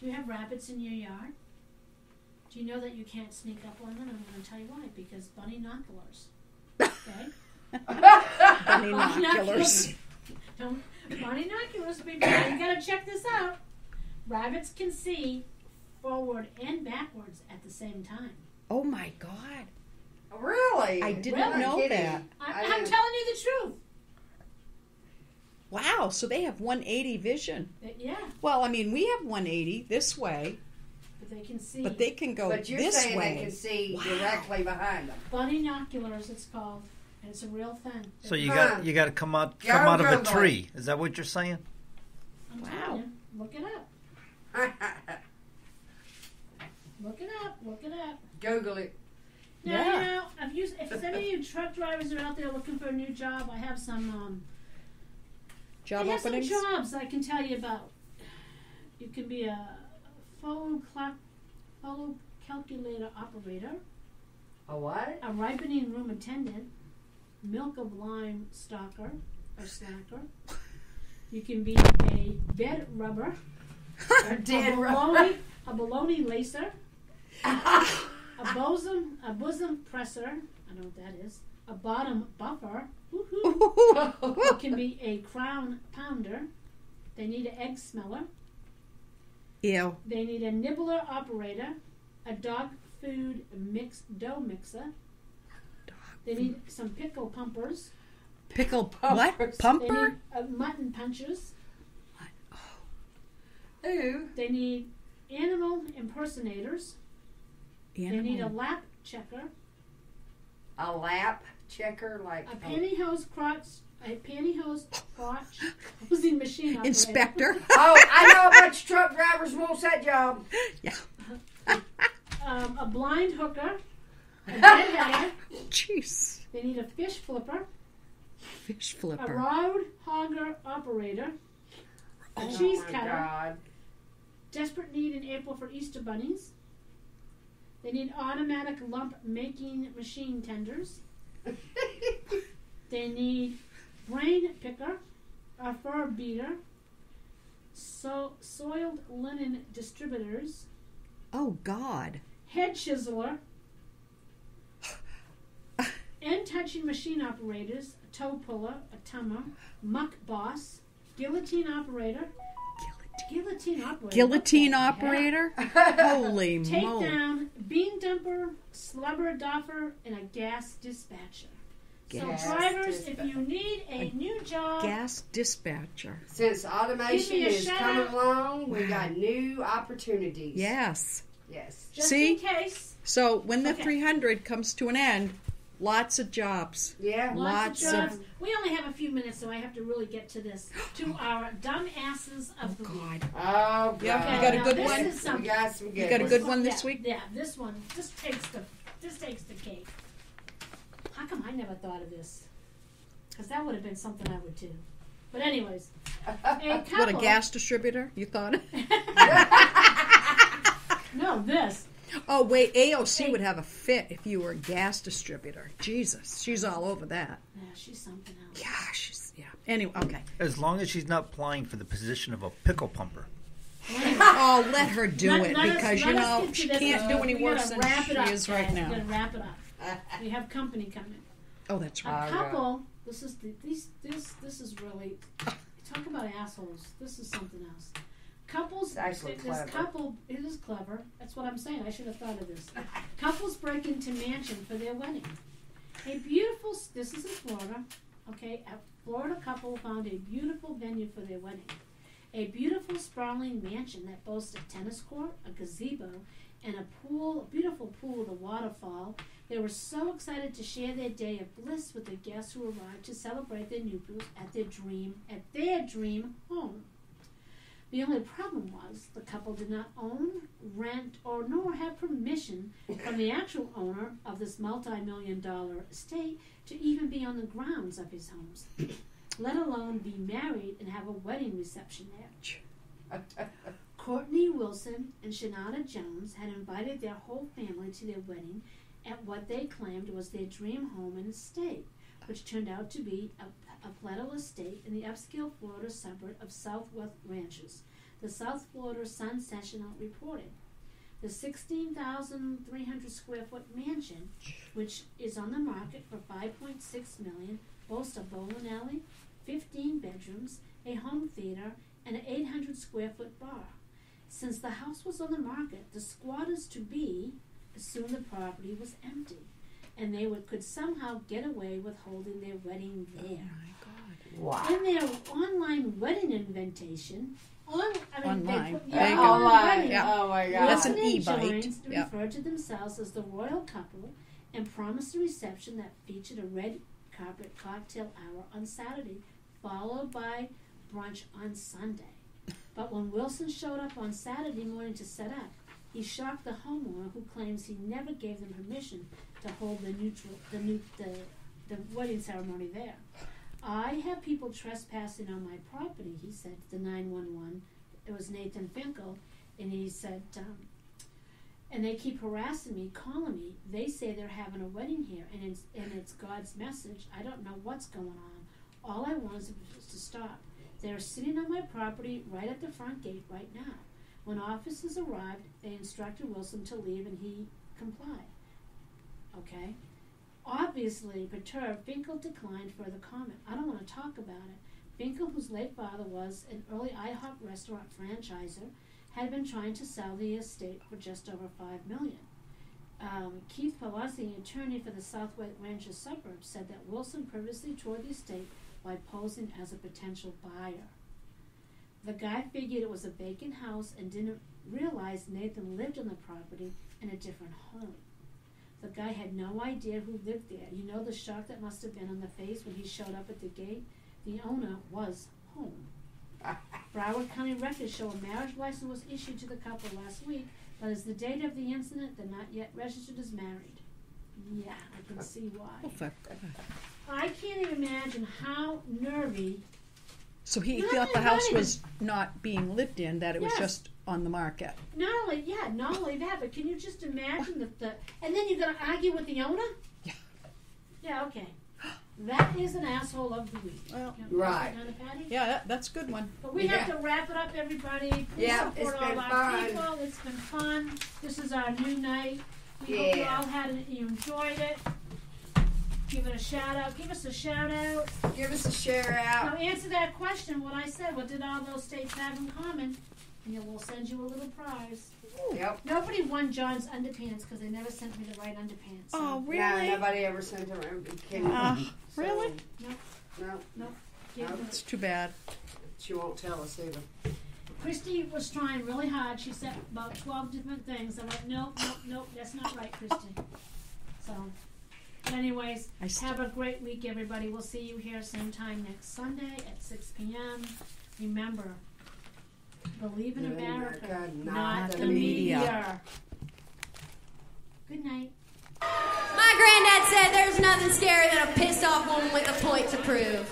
Do you have rabbits in your yard? Do you know that you can't sneak up on them? I'm going to tell you why. Because bunny noculars. Okay? Bunny noculars. Bunny noculars, people. You got to check this out. Rabbits can see forward and backwards at the same time. Oh my God! Really? I didn't Really? know Kidding. that. I'm telling you the truth. Wow! So they have 180 vision. Yeah, Well, I mean, we have 180 this way, but they can see. but they can go But you're this saying way. they can see Wow. directly behind them. Bunny noculars, it's called. And it's a real thing. So you Huh. got to come out Go of a Google tree. Is that what you're saying? I'm Wow. telling you, look it up. Look it up. Look it up. Google it. Now, Yeah. if any of you truck drivers are out there looking for a new job, I have some Job I have openings. some jobs I can tell you about. You can be a follow calculator operator, A what? a ripening room attendant, milk of lime stalker or snacker. You can be a bed rubber, a baloney lacer, a bosom presser. I know what that is. A bottom buffer. Woohoo. You can be a crown pounder. They need an egg smeller. Ew. They need a nibbler operator, a dog food dough mixer. They need some pickle pumpers. Pickle what? They Pumper? need mutton punchers. Who? They need animal impersonators. They need a lap checker, A lap checker, like a pantyhose crotch closing machine operator. Inspector. Oh, I know a bunch of truck drivers wants that job. Yeah. A blind hooker, a deadheader. Jeez. They need a fish flipper, Fish a flipper. road hogger operator, a cheese Oh my cutter. God. Desperate need in April for Easter bunnies. They need automatic lump making machine tenders. They need brain picker, a fur beater, soiled linen distributors, Oh God. head chiseler, end touching machine operators, a toe puller, a tummer, muck boss, guillotine operator. Guillotine operator. Guillotine What the heck? operator. Holy moly. Takedown, bean dumper, slubber duffer, and a gas dispatcher. Gas So drivers, dispatcher. if you need a new job, Gas dispatcher. Since automation Give me a is shout coming out. along, we got new opportunities. Yes. Yes. just See? in case, So when the Okay. 300 comes to an end, lots of jobs. Yeah. lots of Lots jobs. We only have a few minutes, so I have to really get to this. To our dumb asses of the week. God. Oh, God. Yeah, you got a now good this one? is We something. got some good You got a ones. good one this week? Yeah, this one. This takes the cake. How come I never thought of this? Because that would have been something I would do. But anyways, a couple. What, a gas distributor? You thought? No, this. Oh, wait, AOC would have a fit if you were a gas distributor. Jesus, she's all over that. Yeah, she's something else. Yeah. Anyway, okay. As long as she's not applying for the position of a pickle pumper. Oh, let her do it because, let us get she to this. can't do any We worse gotta than wrap she it up, is right guys. now. We gotta wrap it up. We have company coming. Oh, that's A right. couple. This is really. Talk about assholes. This is something else. Couples. It's actually clever. This couple. It is clever. That's what I'm saying. I should have thought of this. Couples break into mansion for their wedding. A beautiful. This is in Florida. Okay, a Florida couple found a beautiful venue for their wedding. A beautiful sprawling mansion that boasts a tennis court, a gazebo, and a pool, a beautiful pool with a waterfall. They were so excited to share their day of bliss with the guests who arrived to celebrate their newbies at their dream home. The only problem was the couple did not own, rent, or nor have permission from the actual owner of this multi-million-dollar estate to even be on the grounds of his homes, let alone be married and have a wedding reception there. Courtney Wilson and Shanada Jones had invited their whole family to their wedding at what they claimed was their dream home and estate, which turned out to be a Plateau estate in the upscale Florida suburb of Southwest Ranches. The South Florida Sun Sentinel reported. The 16,300 square foot mansion, which is on the market for $5.6 million, boasts a bowling alley, 15 bedrooms, a home theater, and an 800 square foot bar. Since the house was on the market, the squatters-to-be assumed the property was empty, and they could somehow get away with holding their wedding there. Oh, my God. Wow. In their online wedding invitation, Online. Wedding, Yeah. Oh my God. That's an Wilson and e-bite. Jones Yeah. referred to themselves as the royal couple and promised a reception that featured a red carpet cocktail hour on Saturday, followed by brunch on Sunday. But when Wilson showed up on Saturday morning to set up, he shocked the homeowner, who claims he never gave them permission to hold the wedding ceremony there. I have people trespassing on my property, he said to the 911. It was Nathan Finkel, and he said, and they keep harassing me, calling me. They say they're having a wedding here, and it's God's message. I don't know what's going on. All I want is to stop. They're sitting on my property right at the front gate right now. When officers arrived, they instructed Wilson to leave, and he complied. Okay? Obviously perturbed, Finkel declined further comment. I don't want to talk about it. Finkel, whose late father was an early IHOP restaurant franchisor, had been trying to sell the estate for just over $5 million. Keith Palazzi, attorney for the Southwest Ranches suburbs, said that Wilson previously toured the estate by posing as a potential buyer. The guy figured it was a vacant house and didn't realize Nathan lived on the property in a different home. The guy had no idea who lived there. You know the shock that must have been on the face when he showed up at the gate? The owner was home. Broward County records show a marriage license was issued to the couple last week, but as the date of the incident, they're not yet registered as married. Yeah, I can see why. I can't even imagine how nervy. So he Not thought the house invited. was not being lived in, that it was Yes. just on the market. Not only that, but can you just imagine and then you're going to argue with the owner? Yeah. Yeah, okay. That is an asshole of the week. Well, You know, right. Patty? Yeah, that's a good one. But we have to wrap it up, everybody. Please Yeah, support it's all been our fun. people. It's been fun. This is our new night. We hope you Yeah. all you enjoyed it. Give it a shout out. Give us a shout out. Give us a share Now out. answer that question, what I said. What did all those states have in common? And we'll send you a little prize. Yep. Nobody won John's underpants because they never sent me the right underpants. So. Oh, No, really? nobody ever sent around. Really? No, Give them- That's too bad. she won't tell us either. Christy was trying really hard. She said about 12 different things. I went, nope, that's not right, Christy. So, but anyways, have a great week, everybody. We'll see you here same time next Sunday at 6 p.m. Remember, believe in America, not the media. Good night. My granddad said there's nothing scarier than a pissed off woman with a point to prove.